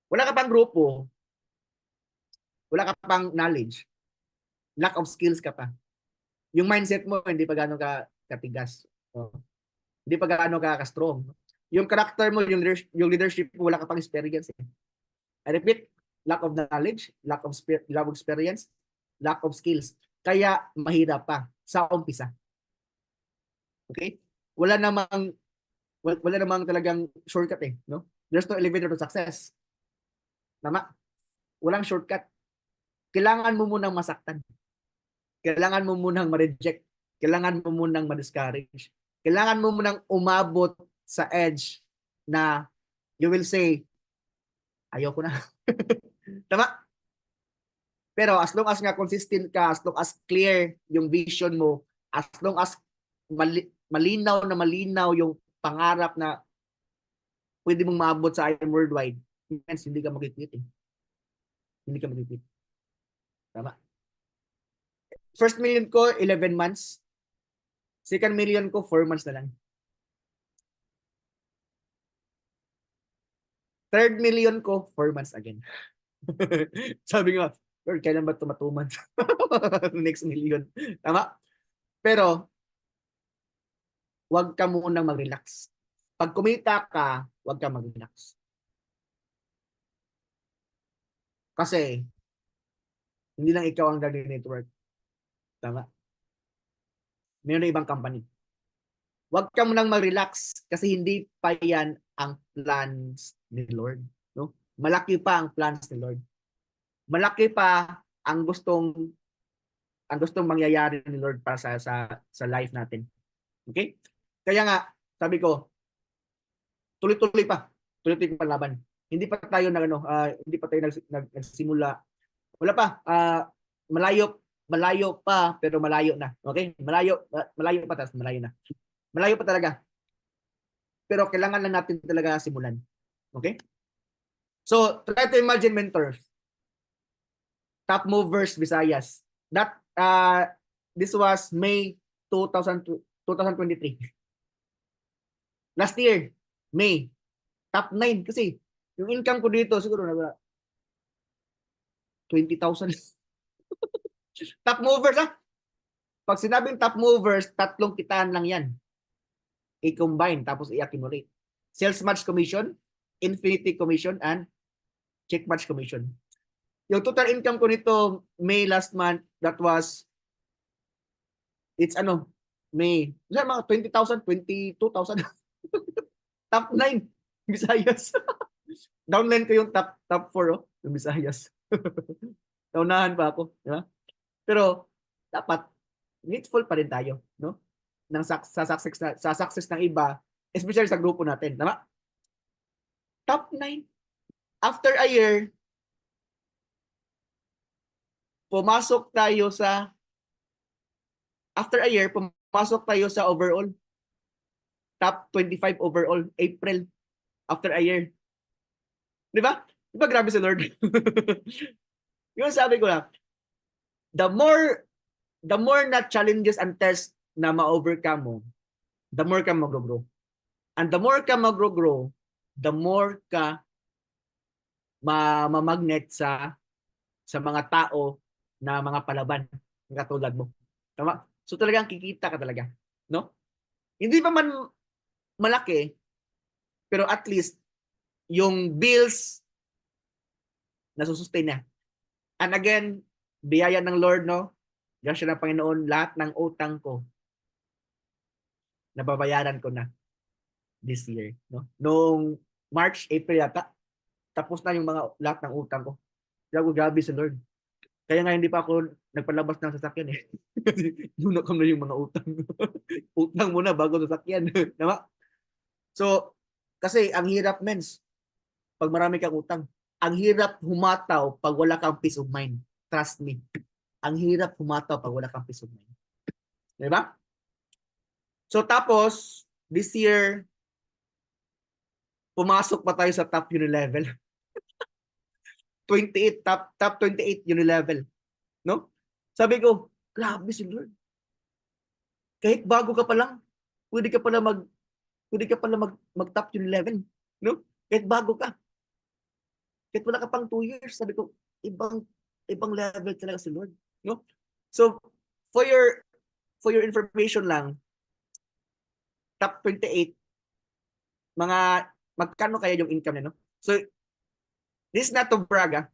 wala ka pang grupo, wala ka pang knowledge, lack of skills ka pa. Yung mindset mo hindi pa gaano ka katigas. Hindi pa gaano ka strong. Yung character mo, yung leadership mo, wala ka pang experience. I repeat, lack of knowledge, lack of experience, lack of skills. Kaya mahirap pa sa umpisa. Okay? Wala namang talagang shortcut no? There's no elevator to success. Tama? Walang shortcut. Kailangan mo munang masaktan. Kailangan mo munang ma-reject. Kailangan mo munang ma-discourage. Kailangan mo munang umabot sa edge na you will say, ayoko na. Tama? Pero as long as nga consistent ka, as long as clear yung vision mo, as long as malinaw na malinaw yung pangarap na pwede mong maabot sa IM Worldwide, hence hindi ka mag-quit eh. Hindi ka mag-quit. Tama? First million ko, 11 months. Second million ko, 4 months na lang. Third million ko, 4 months again. Sabi nga, Lord, kailan ba ito 2 months? Next million. Tama? Pero, huwag ka munang mag-relax. Pag kumita ka, huwag ka mag-relax. Kasi, hindi lang ikaw ang gagawin network. Tama? Mayroon na ibang company. Huwag ka munang mag-relax kasi hindi pa yan ang plans ni Lord. No? Malaki pa ang plans ni Lord. Malaki pa ang gustong mangyayari ni Lord para sa life natin. Okay? Kaya nga, sabi ko, tuloy-tuloy pa laban. Hindi pa tayo hindi pa tayo nagsimula. Wala pa. Malayo pa pero malayo na. Okay? Malayo pa tapos malayo na. Malayo pa talaga. Pero kailangan lang natin talaga simulan. Okay? So, try to imagine mentors. Top movers Visayas. This was May 2023. Last year, May. Top 9 kasi yung income ko dito siguro na 20,000. Top movers ah. Pag sinabing top movers, 3 kitaan lang yan. I-combine tapos i-accumulate. Sales match commission, infinity commission, and check match commission. Yung total income ko nito May last month, that was May. Mga 20,000, 22,000. Top 9 Visayas. Downline ko yung top 4 yung Visayas. Naunahan pa ako, di ba? Pero dapat needful pa rin tayo, no? Sa success ng iba, especially sa grupo natin, tama? Top 9. After a year, pumasok tayo sa overall. Top 25 overall, April, after a year. Di ba? Di ba grabe si Lord? Yung sabi ko na, the more na challenges and tests na ma-overcome mo, the more ka mag-grow. And the more ka mag-grow, the more ka ma-magnet sa mga tao na mga palaban katulad mo. Tama? So talagang kikita ka talaga, no? Hindi pa man malaki, pero at least yung bills nasusustain na. And again, biyaya ng Lord, no? Grasya ng Panginoon, lahat ng utang ko nababayaran ko na this year, no? Noong March, April yata, tapos na yung lahat ng utang ko. Kaya ko grabe sa Lord. Kaya nga hindi pa ako nagpalabas ng sasakyan eh. Doon na yung mga utang. Utang muna bago sasakyan. Tama? So, kasi ang hirap, mens, pag marami kang utang. Ang hirap humataw pag wala kang peace of mind. Trust me. Ang hirap humataw pag wala kang peace of mind. Diba? So, tapos, this year, pumasok pa tayo sa top unilevel. 28, top 28 unilevel. No? Sabi ko, grabe si Lord. Kahit bago ka pa lang, pwede ka pala mag top unilevel. No? Kahit bago ka. Kahit wala ka pang 2 years, sabi ko, ibang level talaga si Lord. No? So, for your information lang, top 28, magkano kaya yung income niya, no? So, this is not to brag,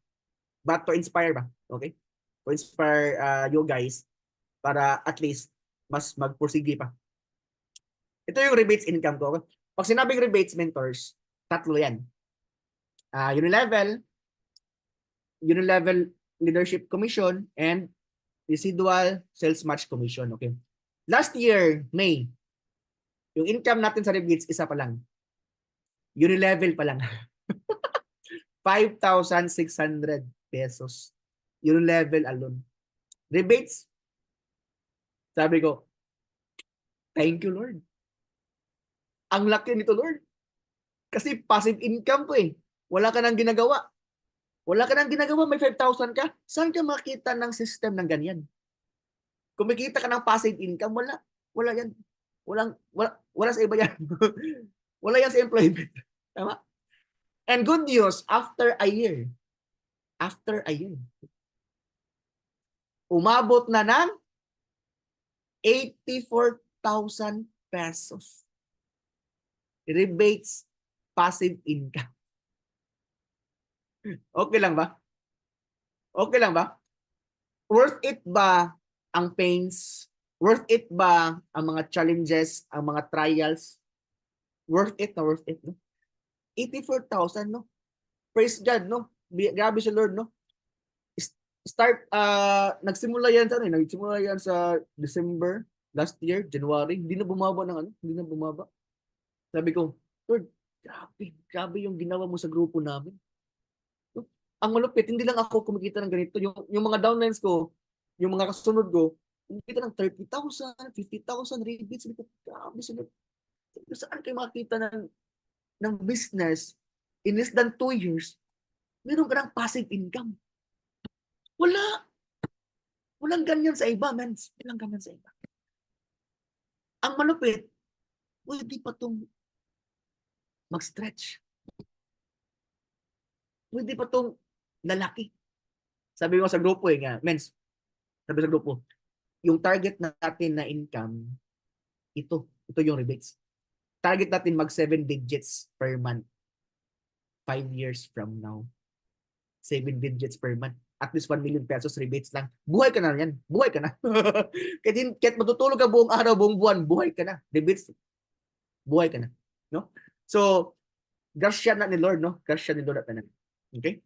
but to inspire ba? Okay? To inspire you guys para at least mas magpursige pa. Ito yung rebates income ko. Pag sinabing rebates mentors, 3 yan. Unilevel, Unilevel Leadership Commission, and Residual Sales Match Commission. Okay. Last year, May, yung income natin sa rebates, isa pa lang. Unilevel pa lang. 5,600 pesos. Unilevel alone. Rebates, sabi ko, thank you, Lord. Ang laki nito, Lord. Kasi passive income po eh. Wala ka nang ginagawa. Wala ka nang ginagawa, may 5,000 ka. Saan ka makita ng system ng ganyan? Kumikita ka ng passive income, wala. Wala yan. Wala sa iba yan. Wala yan sa employment. Tama? And good news, after a year, umabot na ng 84,000 pesos. Rebates, passive income. Okay lang ba? Okay lang ba? Worth it ba ang pains? Worth it ba ang mga challenges, ang mga trials? Worth it na worth it, no? 84,000, no? Praise God, no? Grabe si Lord, no? Nagsimula yan sa December last year, January. Hindi na bumaba ng ano, hindi na bumaba. Sabi ko, Lord, grabe yung ginawa mo sa grupo namin. Ang malupit, hindi lang ako kumikita ng ganito. Yung mga downlines ko, yung mga kasunod ko, kumikita ng 30,000, 50,000 rebates. Sabi ko, grabe sila. Saan kayo makakita ng business in less than 2 years? Meron ka ng passive income. Wala. Walang ganyan sa iba, man. Walang ganyan sa iba. Ang malupit, pwede pa itong mag-stretch. Pwede pa itong lalaki. Sabi mo sa grupo nga, mens, sabi sa grupo, yung target natin na income, ito yung rebates. Target natin mag 7 digits per month. 5 years from now. 7 digits per month. At least 1 million pesos rebates lang. Buhay ka na yan. Buhay ka na. Kahit matutulog ka buong araw, buong buwan, buhay ka na. Rebates. Buhay ka na. No? So, grasya na ni Lord, no? Grasya ni Lord at na. Okay?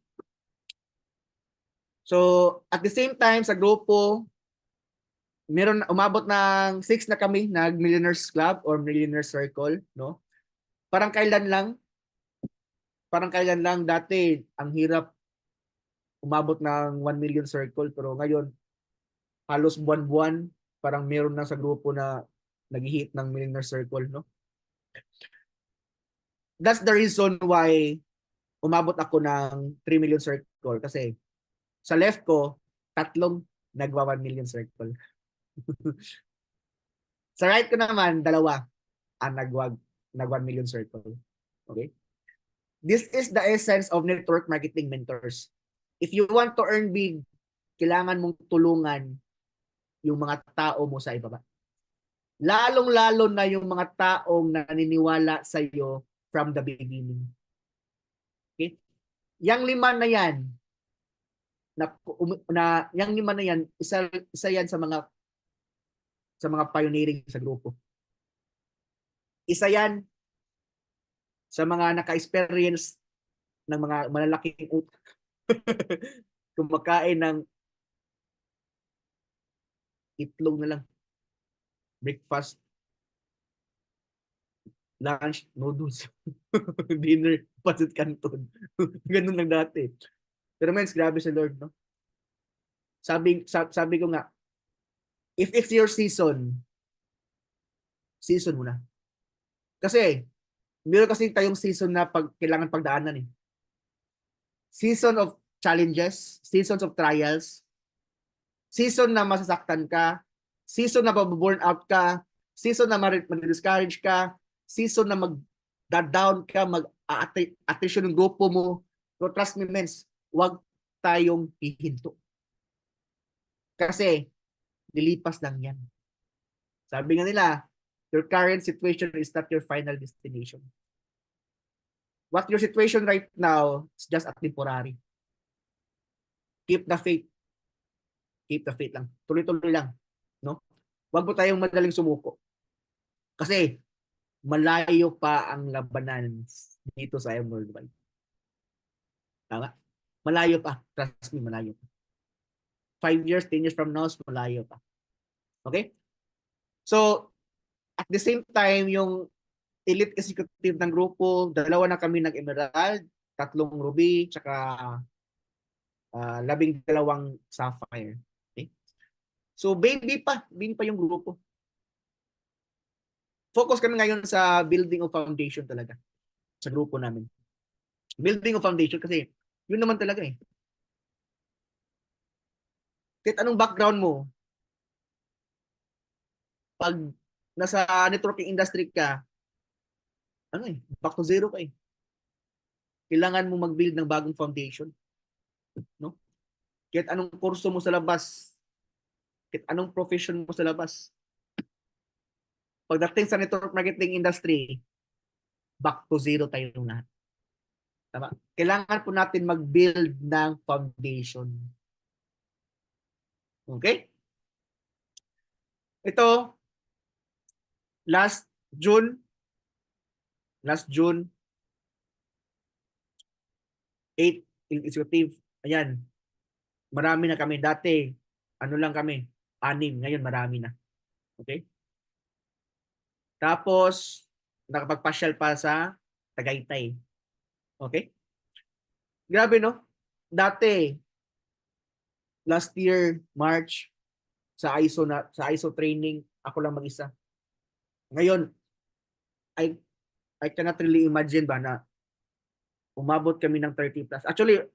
So, at the same time, sa grupo, umabot ng 6 na kami, nag-Millionaires Club or Millionaires Circle, no? Parang kailan lang dati, ang hirap umabot ng 1 million circle, pero ngayon, halos buwan-buwan, parang meron na sa grupo na nag-hit ng Millionaires Circle, no? That's the reason why umabot ako ng 3 million circle, kasi sa left ko, 3 nagwa 1 million circle. Sa right ko naman, 2 ang nag 1 million circle. Okay? This is the essence of network marketing mentors. If you want to earn big, kailangan mong tulungan yung mga tao mo sa ibaba. Lalong-lalo na yung mga taong naniniwala sa iyo from the beginning. Okay? Yang 5 na yan, yang 5 na yan, isa yan sa mga pioneering sa grupo. Isa yan sa mga naka-experience ng mga malalaking utak. Kumakain ng itlog na lang. Breakfast, lunch, noodles. Dinner, pancit canton. Ganun lang dati. Pero men, grabe si Lord, no? Sabi ko nga, if it's your season mo na. Kasi, meron kasi tayong season na kailangan pagdaanan eh. Season of challenges, seasons of trials, season na masasaktan ka, season na mababurn out ka, season na mag-discourage ka, season na mag-down ka, mag-attrition ng grupo mo. So trust me, men, huwag tayong hihinto. Kasi, nilipas lang yan. Sabi nga nila, your current situation is not your final destination. What your situation right now is just a temporary. Keep the faith. Keep the faith lang. Tuloy-tuloy lang. No? Huwag mo tayong madaling sumuko. Kasi, malayo pa ang labanan dito sa Worldwide. Tama? Malayo pa. Trust me, malayo pa. 5 years, 10 years from now, malayo pa. Okay? So, at the same time, yung elite executive ng grupo, 2 na kami nag-Emerald, 3 Ruby, tsaka 12 Sapphire. Okay? So, baby pa yung grupo. Focus kami ngayon sa building of foundation talaga sa grupo namin. Building of foundation kasi yun naman talaga eh. Kahit anong background mo, pag nasa networking industry ka, back to zero ka eh. Kailangan mo mag-build ng bagong foundation. No? Kahit anong kurso mo sa labas, kahit anong profession mo sa labas, pagdating sa network marketing industry, back to zero tayo lahat. Tama? Kailangan po natin mag-build ng foundation. Okay? Ito, last June 8 executive. Ayan. Marami na kami. Dati, lang kami, 6. Ngayon, marami na. Okay? Tapos, nakapagpasyal pa sa Tagaytay. Okay? Grabe, no? Dati, last year, March, sa ISO training, ako lang mag-isa. Ngayon, I cannot really imagine ba na umabot kami ng 30 plus. Actually,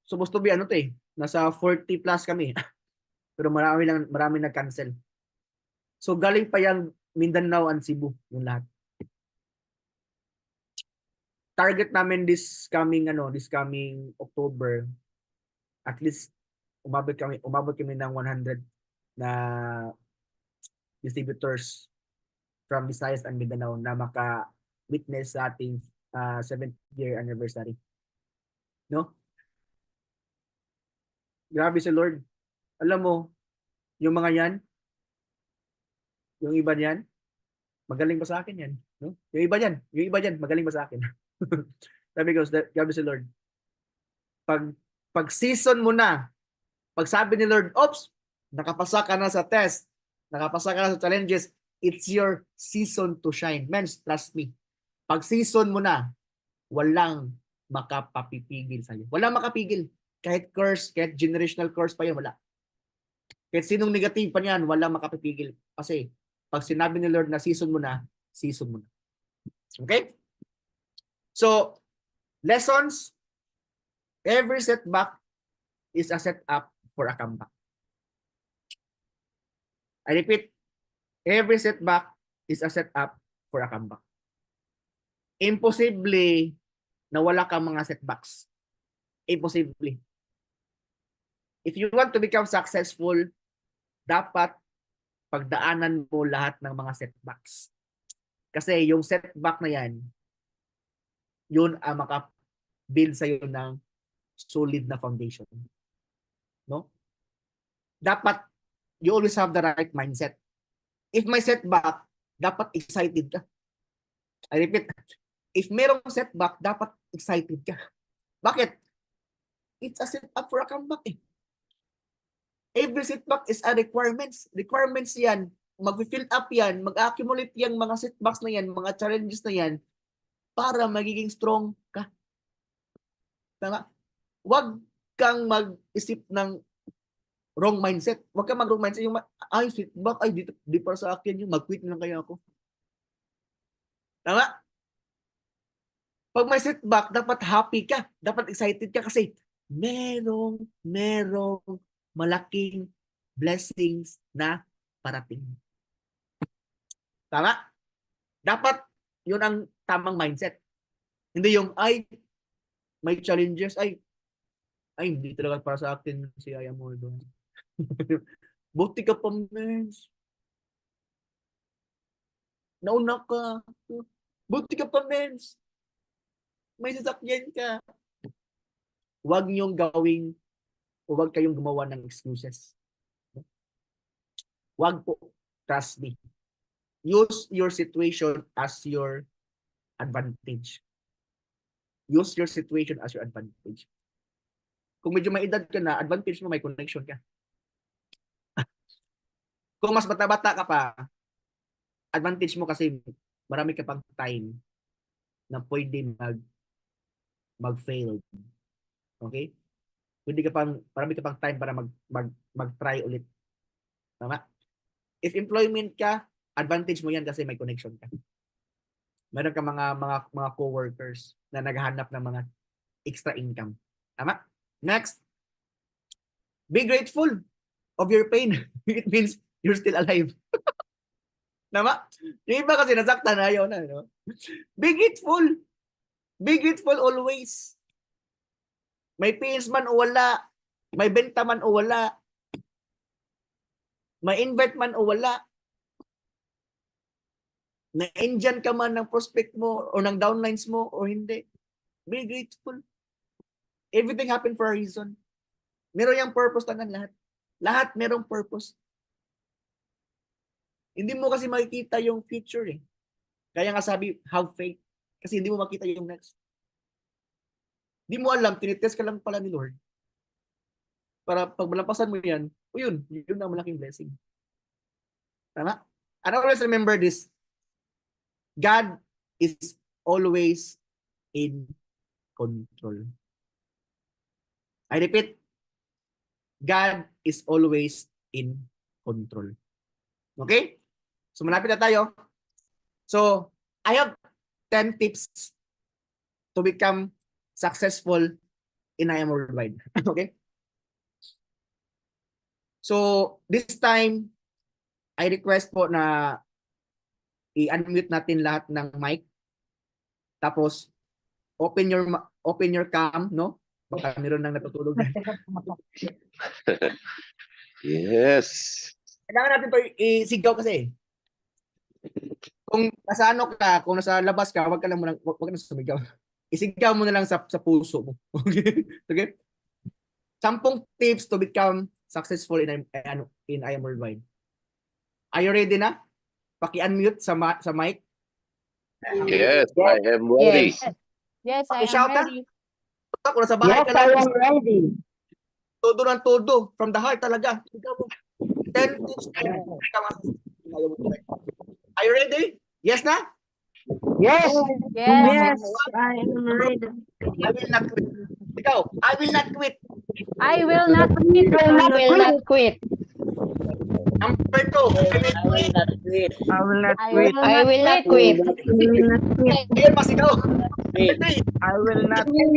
supposed to be nasa 40 plus kami. Pero marami nag-cancel. So galing pa yung Mindanao and Cebu, yung lahat. Target namin this coming October, at least umabot kami ng 100 na distributors from Visayas and Mindanao na maka-witness sa ating 7th year anniversary. No? Grabe si Lord. Alam mo, yung mga yan, yung iba niyan, magaling ba sa akin yan? No? Yung iba yan, magaling ba sa akin? Sabi ko, grabe si Lord. Pag season mo na, pag sabi ni Lord, oops, nakapasa ka na sa test, nakapasa ka na sa challenges, it's your season to shine. Men, trust me. Pag season mo na, walang makapapipigil sa'yo. Walang makapigil. Kahit curse, kahit generational curse pa yan, wala. Kahit sinong negative pa niyan, walang makapipigil. Kasi, pag sinabi ni Lord na season mo na, season mo na. Okay? So, lessons, every setback is a setup for a comeback. I repeat, every setback is a setup for a comeback. Imposible na wala kang mga setbacks. Imposible. If you want to become successful, dapat pagdaanan mo lahat ng mga setbacks. Kasi yung setback na yan, yun ang maka-build sa'yo ng solid na foundation. No? Dapat you always have the right mindset. If may setback, dapat excited ka. I repeat, if merong setback, dapat excited ka. Bakit? It's a setup for a comeback eh. Every setback is a requirements. Requirements yan. Mag-fill up yan. Mag-accumulate yung mga setbacks na yan, mga challenges na yan, para magiging strong ka. Tama? Huwag kang mag-isip ng wrong mindset. Huwag kang mag-wrong mindset. Yung, setback, di para sa akin yung mag-quit lang kaya ako. Tama? Pag may setback, dapat happy ka. Dapat excited ka kasi merong malaking blessings na parating. Tama? Dapat yun ang tamang mindset. Hindi yung, may challenges, hindi talaga para sa akin si Aya Mordo. Buti ka pa, mens. Nauna ka. Buti ka pa, mens. May sasakyan ka. Huwag niyong gawing, huwag kayong gumawa ng excuses. Huwag po. Trust me. Use your situation as your advantage. Use your situation as your advantage. Kung medyo may edad ka na, advantage mo may connection ka. Kung mas bata-bata ka pa, advantage mo kasi marami ka pang time na pwede mag-fail. Okay? Marami ka pang time para mag-try ulit. Tama? If employment ka, advantage mo yan kasi may connection ka. Meron ka mga co-workers na naghahanap ng mga extra income. Tama? Next, be grateful of your pain. It means you're still alive. Tama? Yung iba kasi nasaktan na yun. No? Be grateful. Be grateful always. May pains man o wala. May benta man o wala. May invite man o wala. Na-enjan ka man ng prospect mo o ng downlines mo o hindi. Be grateful. Everything happened for a reason. Meron yung purpose tangan lahat. Lahat merong purpose. Hindi mo kasi makikita yung future eh. Kaya nga sabi, have faith. Kasi hindi mo makita yung next. Hindi mo alam, tinitest ka lang pala ni Lord. Para pag malampasan mo yan, yun ang malaking blessing. Tama? And always remember this. God is always in control. I repeat, God is always in control. Okay? So malapit na tayo. So, I have 10 tips to become successful in I Am Worldwide. Okay? So, this time, I request po na i-unmute natin lahat ng mic. Tapos, open your cam, no? Baka meron nang natutulog. Yes. Kailangan natin to isigaw kasi. Kung nasa ano ka, kung nasa labas ka, wag ka na sumigaw. Isigaw mo na lang sa puso mo. Okay? Okay? 10 tips to become successful in I Am Worldwide. Are you ready na? Paki-unmute sa mic. Yes, I am ready. Yes, I am Paki-shout ready. Kung nasa bahay ka Yes, I lang, am ready. todo ng todo, from the heart talaga. 10 tips to become in I Am Worldwide. Are you ready? Yes na? Yes. Yes. I am ready. I will not quit. Ikaw, I will not quit. I will not quit. I will not quit. Number 2, I will not quit. I will not I will not quit. Ayun, pasigaw. Number 3, I will not quit.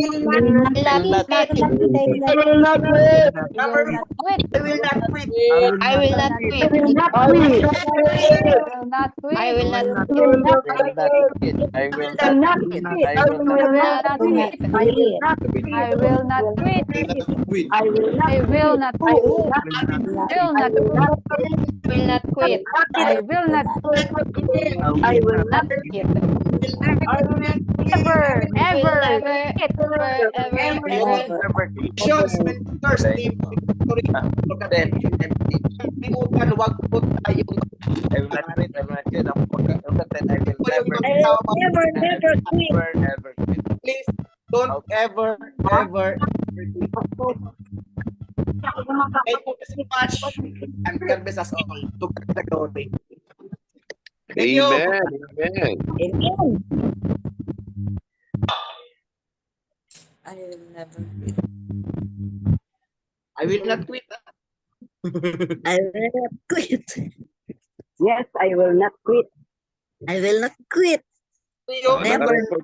number 4, quit. I will not quit. I will not quit. I will not quit. I will not I quit. will not quit. I will not quit. I will not quit. I will not quit. Will not quit. I will not quit. I will not quit. Ever, ever, Actions, mentors, team, victory, kalimutan, wag po tayong I will not quit. I will not quit. Ang content, I will never quit. please don't ever thank you so much and God bless us all to God the glory. Thank you. Amen. Amen. I will never quit. I will not quit. I will not quit. Yes, I will not quit. I will not quit. You Never. Naka-record.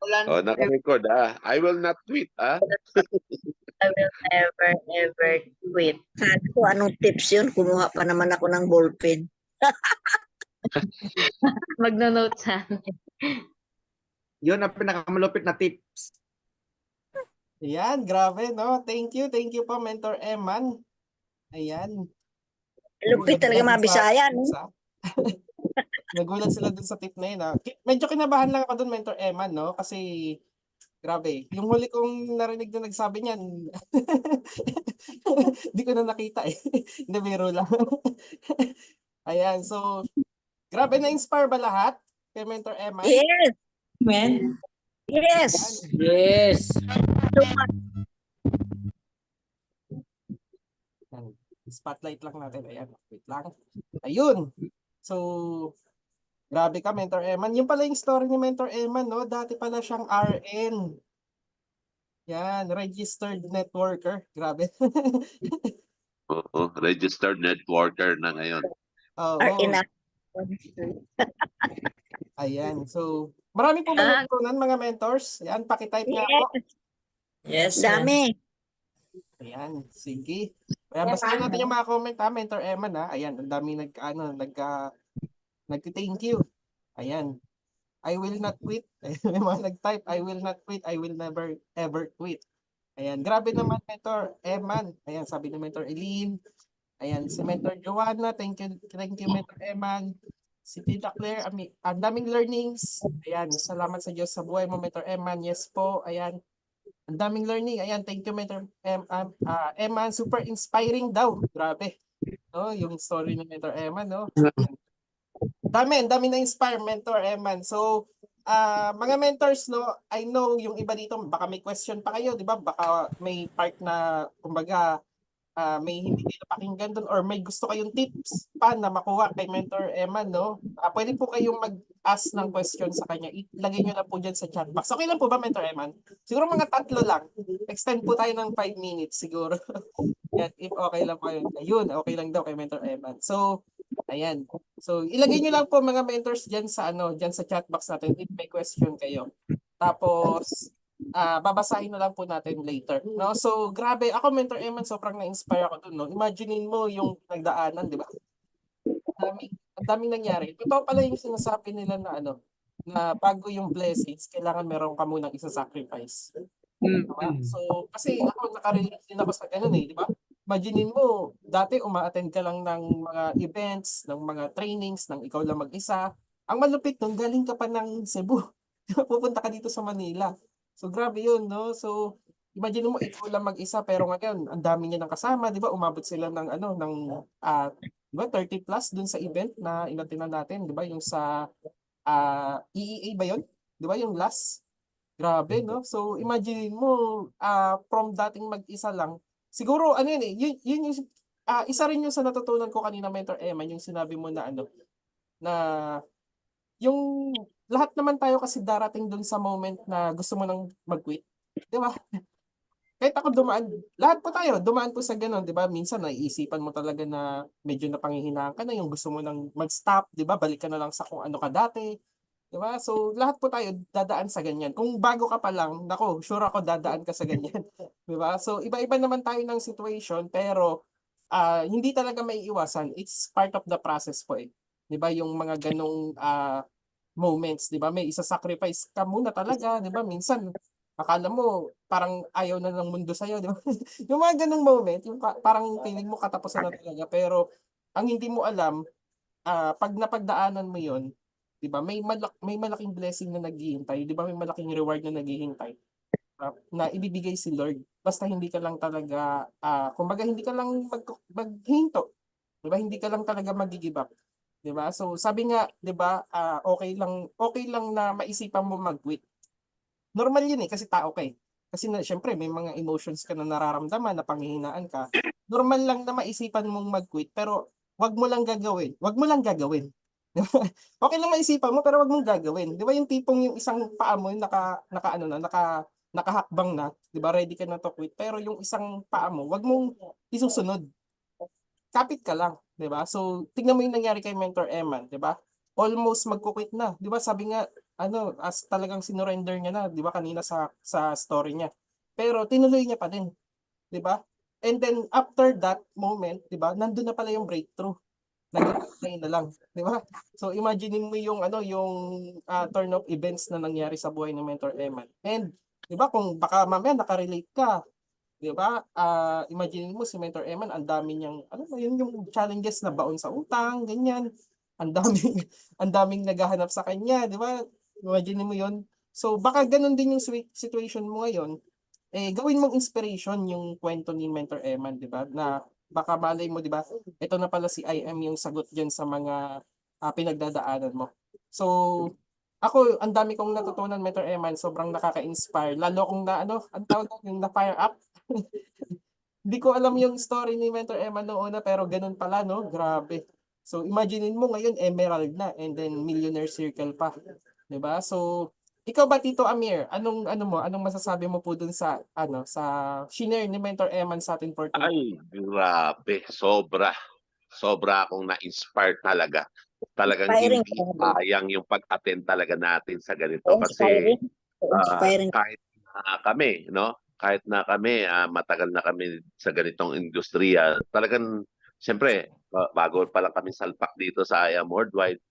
Olan. Oh, naka-record ah. I will not quit ah. I will never quit. Sabi ko, anong tips yun? Kumuha pa naman ako ng ballpen. Magno-note sa Yun ang pinakamalupit na tips. Ayan, grabe, no? Thank you po, Mentor Eman. Ayan. Lupit talaga mga Bisaya, no? Nagulat sila dun sa tip na yun. Medyo kinabahan lang ako dun, Mentor Eman, no? Kasi, grabe, yung huli kong narinig na nagsabi niyan, hindi ko na nakita eh. Hindi, biro lang. Ayan, so, grabe, na-inspire ba lahat kay Mentor Eman? Yes. Man. Yes. Yes. So much. spotlight lang natin. Ayan, wait lang. Ayun. So, grabe ka, Mentor Eman. Yung pala yung story ni Mentor Eman, no? Dati pala siyang RN. Yan, registered networker. Grabe. Oo, registered networker na ngayon. Oo. Are enough. Ayan. So, marami po ba natutunan mga mentors? Yan, pakitype nga po. Yes, dami. Ayan, sige. Ayan, basahin natin yung mga comment ha, Mentor Eman ha. Ayan, ang dami nag-thank you. Ayan. I will not quit. Ayan, may mga nag-type, I will not quit. I will never ever quit. Ayan, grabe naman Mentor Eman. Ayan, sabi ni Mentor Eileen. Ayan, si Mentor Joanna, thank you Mentor Eman. Si Tita Claire, ang daming learnings. Ayan, salamat sa Diyos sa buhay mo, Mentor Eman. Yes po, ayan. Ang daming learning. Ayan, thank you, Mentor Eman. Super inspiring daw. Grabe. No, yung story ni Mentor Eman, no? Dami na-inspire, Mentor Eman. So, mga mentors, no, I know yung iba dito, baka may question pa kayo, di ba? Baka may part na, kumbaga, may hindi kayo napakinggan doon or may gusto kayong tips pa na makuha kay Mentor Eman, no? Pwede po kayong mag-ask ng question sa kanya. Ilagay nyo lang po dyan sa chat box. Okay lang po ba, Mentor Eman? Siguro mga 3 lang. Extend po tayo ng 5 minutes siguro. Yan, if okay lang po yun. Ayun, okay lang daw kay Mentor Eman. So, ayan. So, ilagay nyo lang po mga mentors dyan sa dyan sa chat box natin if may question kayo. Tapos, babasahin na lang po natin later. No? So, grabe. Ako, Mentor Eman, sobrang na-inspire ako dun. No? Imaginein mo yung nagdaanan, di ba? Ang daming nangyari. Totoo pala yung sinasabi nila na na bago yung blessings, kailangan meron ka munang isa-sacrifice. Diba? So, kasi ako, nakarelate din ako sa ganun di ba? Imaginein mo, dati uma-attend ka lang ng mga events, ng mga trainings, ng ikaw lang mag-isa. Ang malupit nun, galing ka pa ng Cebu. Pupunta ka dito sa Manila. So, grabe yun, no? So, imagine mo, ikaw lang mag-isa, pero ngayon, ang dami niya ng kasama, di ba? Umabot sila ng, di ba, 30 plus dun sa event na inatinan natin, di ba? Yung sa EEA ba yun? Di ba? Yung last? Grabe, no? So, imagine mo, from dating mag-isa lang, siguro, yun eh, yun yung, isa rin yung sa natutunan ko kanina, Mentor Emma, yung sinabi mo na na yung lahat naman tayo kasi darating dun sa moment na gusto mo nang mag-quit. Di ba? Kahit ako lahat po tayo, dumaan po sa ganun, di ba? Minsan naiisipan mo talaga na medyo napanghihinaan ka na, yung gusto mo nang mag-stop, di ba? Balik ka na lang sa kung ano ka dati. Di ba? So, lahat po tayo dadaan sa ganyan. Kung bago ka pa lang, nako, sure ako dadaan ka sa ganyan. Di ba? So, iba-iba naman tayo ng situation, pero hindi talaga may iwasan. It's part of the process po eh. Di ba? Yung mga ganong moments, di ba? May isa-sacrifice ka muna talaga, di ba? Minsan, akala mo parang ayaw na ng mundo sa'yo, di ba? Yung mga ganong moment, yung parang feeling mo katapusan na talaga, pero ang hindi mo alam, pag napagdaanan mo yon, di ba? May malaking blessing na naghihintay, di ba? May malaking reward na naghihintay na ibibigay si Lord. Basta hindi ka lang talaga, kumbaga hindi ka lang maghinto, di ba? Hindi ka lang talaga mag-give up. 'Di ba? So sabi nga, 'di ba, okay lang na maisipan mo mag-quit. Normal 'yun eh kasi tao ka eh. Kasi syempre may mga emotions ka na nararamdaman, na panghihinaan ka. Normal lang na maisipan mong mag-quit pero wag mo lang gagawin. Wag mo lang gagawin. 'Di ba? Okay lang maisipan mo pero wag mong gagawin. 'Di ba yung tipong yung isang paa mo yung nakahakbang na, 'di ba? Ready ka na to quit pero yung isang paa mo wag mong isusunod. Kapit ka lang, 'di ba? So, tingnan mo yung nangyari kay Mentor Eman, 'di ba? Almost magko-quit na, 'di ba? Sabi nga, as talagang sinurrender niya na, 'di ba, kanina sa story niya. Pero tinuloy niya pa din, 'di ba? And then after that moment, 'di ba? Nandun na pala yung breakthrough. Nag-apply na lang, 'di ba? So, imagine mo yung yung turn of events na nangyari sa buhay ng Mentor Eman. And 'di ba, kung baka mamaya nakarelate ka, 'di ba? Imagine mo si Mentor Eman, ang dami niyang yun yung challenges na baon sa utang, ganyan. Ang daming ang daming naghahanap sa kanya, 'di ba? Imagine mo 'yon. So baka ganun din yung situation mo ngayon. Gawin mong inspiration yung kwento ni Mentor Eman, 'di ba? Na baka malay mo, 'di ba? Ito na pala si IM yung sagot diyan sa mga pinagdadaanan mo. So ako, ang dami kong natutunan, Mentor Eman, sobrang nakaka-inspire. Lalo kung ang tawag yung na-fire up. Di ko alam yung story ni Mentor Eman noong una, pero ganun pala, no? Grabe. So, imaginein mo ngayon, emerald na, and then millionaire circle pa. 'Di ba? So, ikaw ba, Tito Amir, anong masasabi mo po dun sa, sa shinare ni Mentor Eman sa atin for today? Ay, grabe. Sobra. Sobra akong na-inspire talaga. Talagang Inspiring. hindi sayang yung pag-attend talaga natin sa ganito. Kasi Inspiring. Inspiring. kahit na kami, no? Kahit na kami, matagal na kami sa ganitong industriya, talagang, siyempre, bago pa lang kami salpak dito sa I Am Worldwide,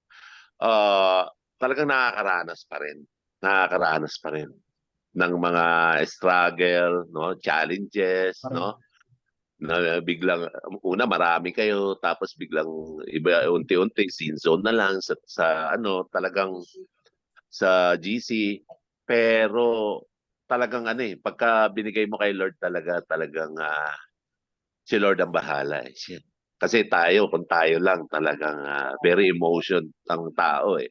ah, talagang nakakaranas pa rin. Nakakaranas pa rin ng mga struggle, no? Challenges, no? Na biglang marami kayo tapos biglang iba unti-unti scene zone na lang sa talagang sa GC, pero talagang pagka binigay mo kay Lord talagang si Lord ang bahala eh. Kasi kung tayo lang talagang very emotion ang tao eh,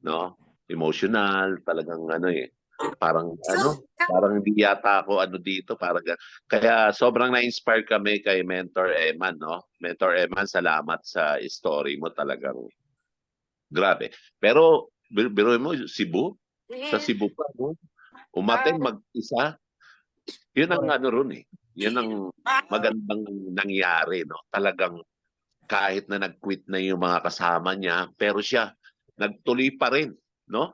no? Emotional talagang parang hindi yata ako dito kaya sobrang na-inspire kami kay Mentor Eman, no? Mentor Eman, salamat sa story mo talagang grabe. Pero biruin mo sa Cebu pa, no? Umaten mag-isa. Yun ang ron eh. Yun ang magandang nangyari, no? Talagang kahit na nag-quit na yung mga kasama niya, pero siya nagtuloy pa rin, no?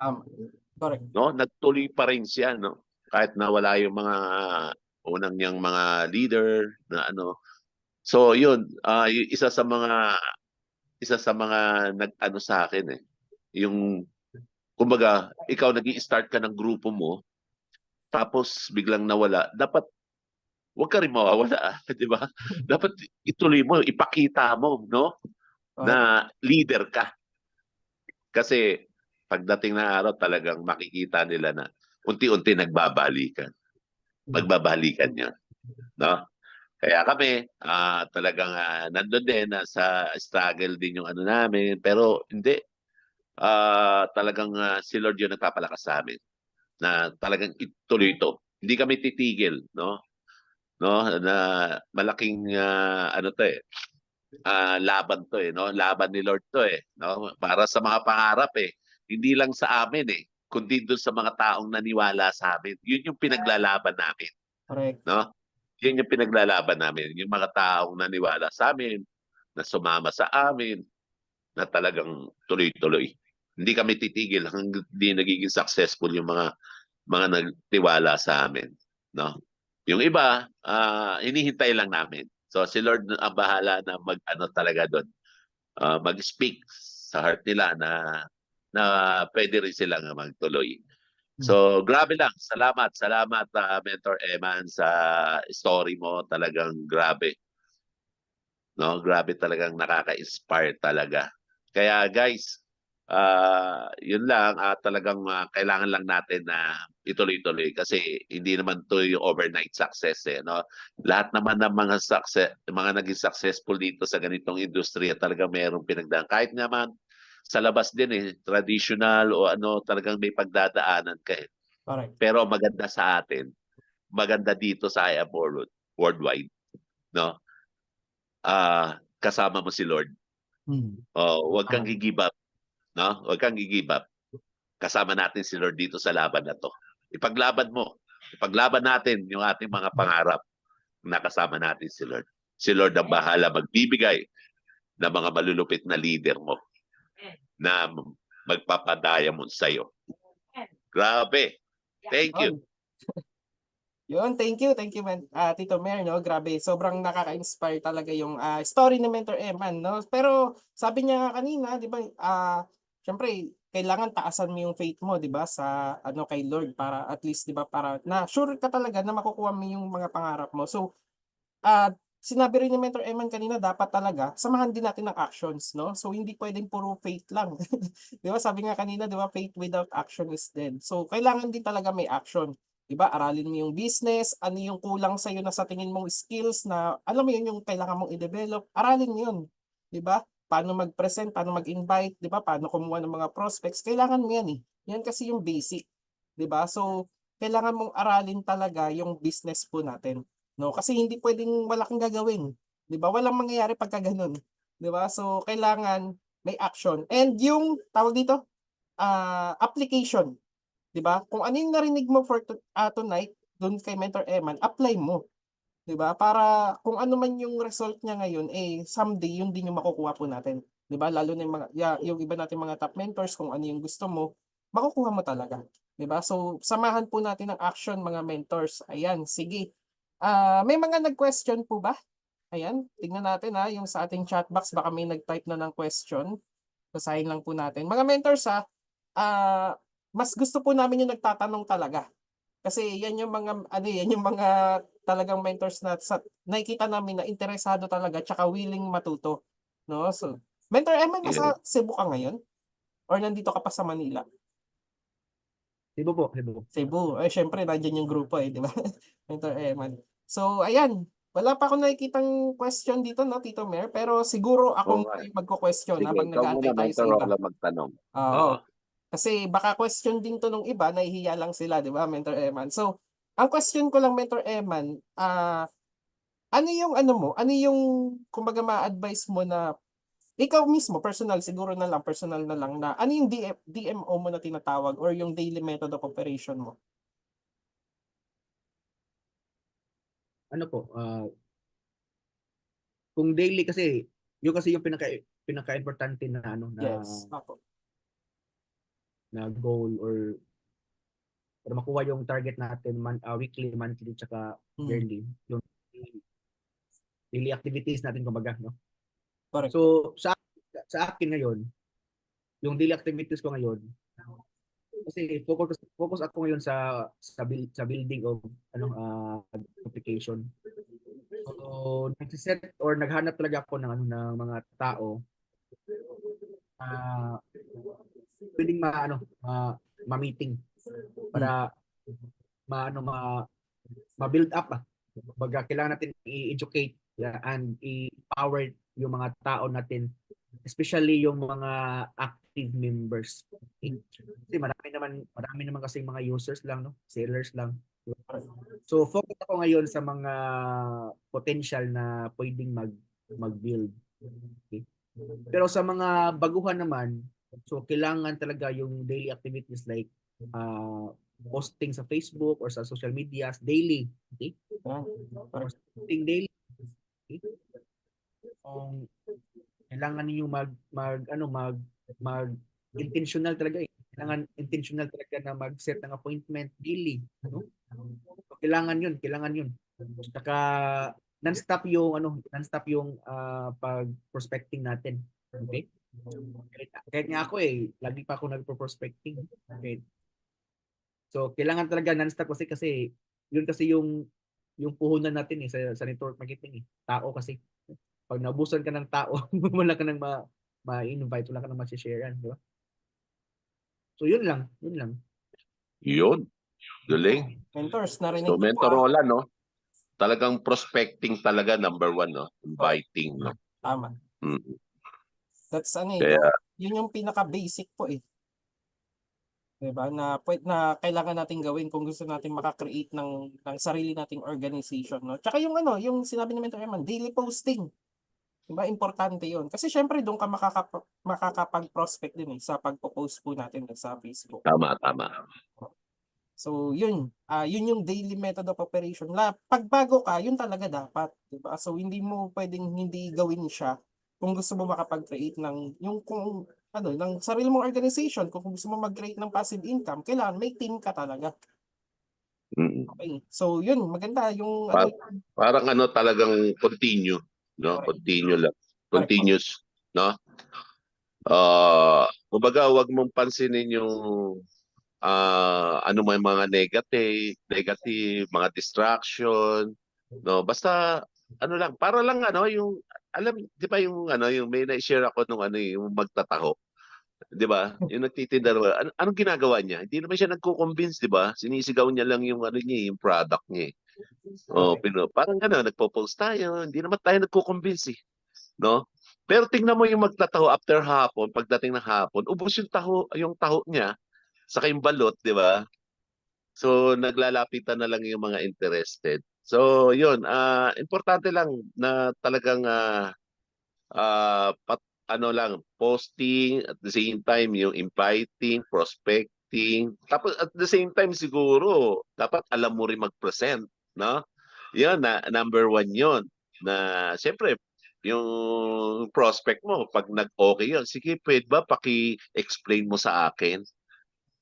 Correct. No, nagtuloy pa rin siya, no? Kahit na wala yung mga unang niyang mga leader na So yun, isa sa mga nag-ano sa akin eh. Yung kumbaga, ikaw nag-i-start ka ng grupo mo, tapos biglang nawala, dapat huwag ka rin mawawala, di ba? Dapat ituloy mo, ipakita mo, no? Na leader ka. Kasi pagdating na araw talagang makikita nila na unti-unti nagbabalikan. Magbabalikan yan, no? Kaya kami talagang nandun din sa struggle din yung namin, pero hindi talagang si Lord yung nagpapalakas sa amin na talagang ituloy ito. Hindi kami titigil, no? No, na malaking to eh. Laban to eh, no? Laban ni Lord to eh, no? Para sa mga pangarap eh. Hindi lang sa amin eh, kundi doon sa mga taong naniwala sa amin. Yun yung pinaglalaban namin, Correct. no? Yun yung pinaglalaban namin, yung mga taong naniwala sa amin, na sumama sa amin, na talagang tuloy-tuloy. Hindi kami titigil hanggang hindi nagiging successful yung mga nagtiwala sa amin, no? Yung iba, hinihintay lang namin. So si Lord ang bahala na talaga doon. Mag-speak sa heart nila na pwede rin silang magtuloy. So grabe lang. Salamat Mentor Eman sa story mo, talagang grabe. No, grabe talagang nakaka-inspire talaga. Kaya guys, yun lang talagang kailangan lang natin na ituloy-tuloy kasi hindi naman to yung overnight success eh, no? Lahat naman ng mga naging successful dito sa ganitong industriya talaga mayroong pinagdaan. Kahit naman sa labas din eh, traditional o talagang may pagdadaanan ka eh. Correct. Pero maganda sa atin, maganda dito sa I Am Worldwide, no? Kasama mo si Lord. Huwag kang gi-give up, no? Huwag kang gi-give up. Kasama natin si Lord dito sa laban na to. Ipaglaban mo. Ipaglaban natin yung ating mga pangarap na kasama natin si Lord. Si Lord ang bahala magbibigay ng mga malulupit na leader mo na magpapadaya mo sa'yo. Grabe. Thank you. Yun, thank you, Tito Mer, no? Grabe, sobrang nakaka-inspire talaga yung story ni Mentor Eman, no? Pero sabi niya nga kanina, 'di ba, syempre kailangan taasan mo yung faith mo, 'di ba, sa kay Lord para at least 'di ba, para na sure ka talaga na makukuha mo yung mga pangarap mo. So, sinabi rin ni Mentor Eman kanina, dapat talaga samahan din natin ng actions, no? So hindi pwedeng puro faith lang. 'Di ba? Sabi nga kanina, 'di ba, faith without action is dead. So kailangan din talaga may action. 'Di ba? Aralin mo yung business, ano yung kulang sa iyo na sa tingin mong skills na alam mo yun yung kailangan mong i-develop. Aralin mo yun. 'Di ba? Paano mag-present, paano mag-invite, 'di ba? Paano kumuha ng mga prospects. Kailangan mo yan eh. Yan kasi yung basic, 'di ba? So kailangan mong aralin talaga yung business po natin. no? Kasi hindi pwedeng wala kang gagawin, 'di ba? Walang mangyayari pagka ganun, 'di ba? So kailangan may action. And yung tawag dito, application, 'di ba? Kung ano yung narinig mo tonight doon kay Mentor Eman, apply mo, 'di ba? Para kung ano man yung result niya ngayon, eh someday yun din yung makukuha po natin, 'di ba? Lalo na yung mga yung iba nating mga top mentors, kung ano yung gusto mo, makukuha mo talaga, 'di ba? So samahan po natin ng action mga mentors. Ayan, sige. May mga nag-question po ba? Ayan, tignan natin yung sa ating chat box, baka may nag-type na ng question. Basahin lang po natin. Mga mentors mas gusto po namin yung nagtatanong talaga. Kasi yan yung mga yan yung mga talagang mentors na nakikita namin na interesado talaga tsaka willing matuto, no? So, Mentor Eman, nasa Cebu ka ngayon? Or nandito ka pa sa Manila? Cebu po, Cebu. Cebu. Eh, syempre, nandiyan yung grupo di ba? Mentor Eman. So, ayan. Wala pa akong nakikitang question dito, no, Tito Mer? Pero siguro ako muna yung magko-question Sige, habang ikaw nag-aantay muna, tayo sa Mentor iba. Rola, magtanong. Oo. Kasi baka question din to nung iba, nahihiya lang sila, di ba, Mentor Eman? So, ang question ko lang, Mentor Eman, ano yung ano yung kumbaga ma-advise mo na ikaw mismo, personal, siguro na lang, personal na lang na ano yung DMO mo na tinatawag or yung daily method of operation mo? Ano po, kung daily kasi, yun kasi yung pinaka-importante na Yes, ako. na goal or para makuha yung target natin weekly, monthly, tsaka yearly. Yung daily activities natin kumbaga, no? Correct. So sa akin ngayon, yung daily activities ko ngayon, kasi focus ako ngayon sa building of application. So nagsiset or naghanap talaga ako ng ng mga tao pwedeng ma-meeting para ma-build up Baga kailangan natin i-educate and i-power yung mga tao natin, especially yung mga active members. Kasi marami naman kasi mga users lang, no? Sellers lang. So focus ako ngayon sa mga potential na pwedeng mag-build. Okay? Pero sa mga baguhan naman, so kailangan talaga yung daily activities like posting sa Facebook or sa social medias daily. Okay? Posting daily. Okay? Kailangan niyo mag intentional talaga eh. Kailangan intentional talaga na mag-set ng appointment daily, no? So, kailangan 'yun. Saka non-stop yung pag-prospecting natin. Okay? Kahit nga ako lagi pa ako nagpo-prospecting. Okay? So, kailangan talaga non-stop kasi yun kasi yung puhunan natin sa network marketing eh. Tao kasi. Pag naubusan ka ng tao, wala ka nang ma-invite, wala ka nang ma-share, di ba? So, yun lang. Yun. Galing. Mentors, narinig So, ko Mentor po. Rola, no? Talagang prospecting talaga, number one, no? Inviting, no? Tama. That's Kaya, yun yung pinaka-basic po eh. Diba? Na kailangan natin gawin kung gusto natin maka-create ng sarili nating organization, no? Tsaka yung yung sinabi ni Mentor Eman, daily posting. Diba? Importante yun. Kasi syempre doon ka makakapag-prospect din sa pagpo-post po natin sa Facebook. tama. So yun, yun yung daily method of operation. Pagbago ka, yun talaga dapat, 'di ba? So hindi mo pwedeng hindi gawin siya kung gusto mo makapag-create ng ng sarili mong organization. Kung gusto mo mag-create ng passive income, kailangan may team ka talaga. Okay. So yun, maganda yung parang talagang continue, no? Correct. Continue lang. Correct. Continuous, no? Kumbaga, wag mong pansinin yung may mga negative, mga distraction, no? Basta lang, para lang yung alam, 'di ba yung yung may na-share ako nung yung magtataho. 'Di ba? Yung nagtitinda anong ginagawa niya? Hindi naman siya nagko-convince, 'di ba? Sinisigaw niya lang yung niya, yung product niya. Parang nagpo-post tayo, hindi naman tayo nagko-convince no? Pero tingnan mo yung magtataho after hapon, pagdating ng hapon, ubos yung taho niya, saka yung balot, 'di ba? So naglalapitan na lang yung mga interested. So, yun, importante lang na talagang ano lang, posting at the same time yung inviting, prospecting. Tapos at the same time siguro, dapat alam mo rin mag-present, no? Yun, number one yun. Na siyempre, yung prospect mo, pag nag-okay yun, sige, pwede ba paki-explain mo sa akin?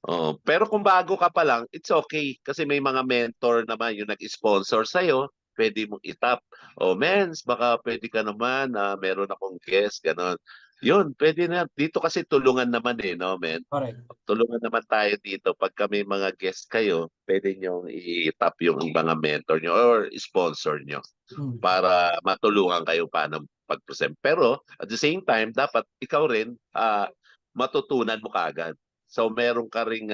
Oh, pero kung bago ka pa lang, it's okay. Kasi may mga mentor naman yung nag-sponsor sa'yo, pwede mong itap. Oh, mens, baka pwede ka naman, meron akong guest, gano'n. Yun, pwede na. Dito kasi tulungan naman no, men? Correct. Tulungan naman tayo dito. Pagka may mga guest kayo, pwede nyo i-tap yung mga mentor nyo or sponsor nyo Mm. para matulungan kayo paano pag-present. Pero at the same time, dapat ikaw rin matutunan mo kaagad. So meron ka ring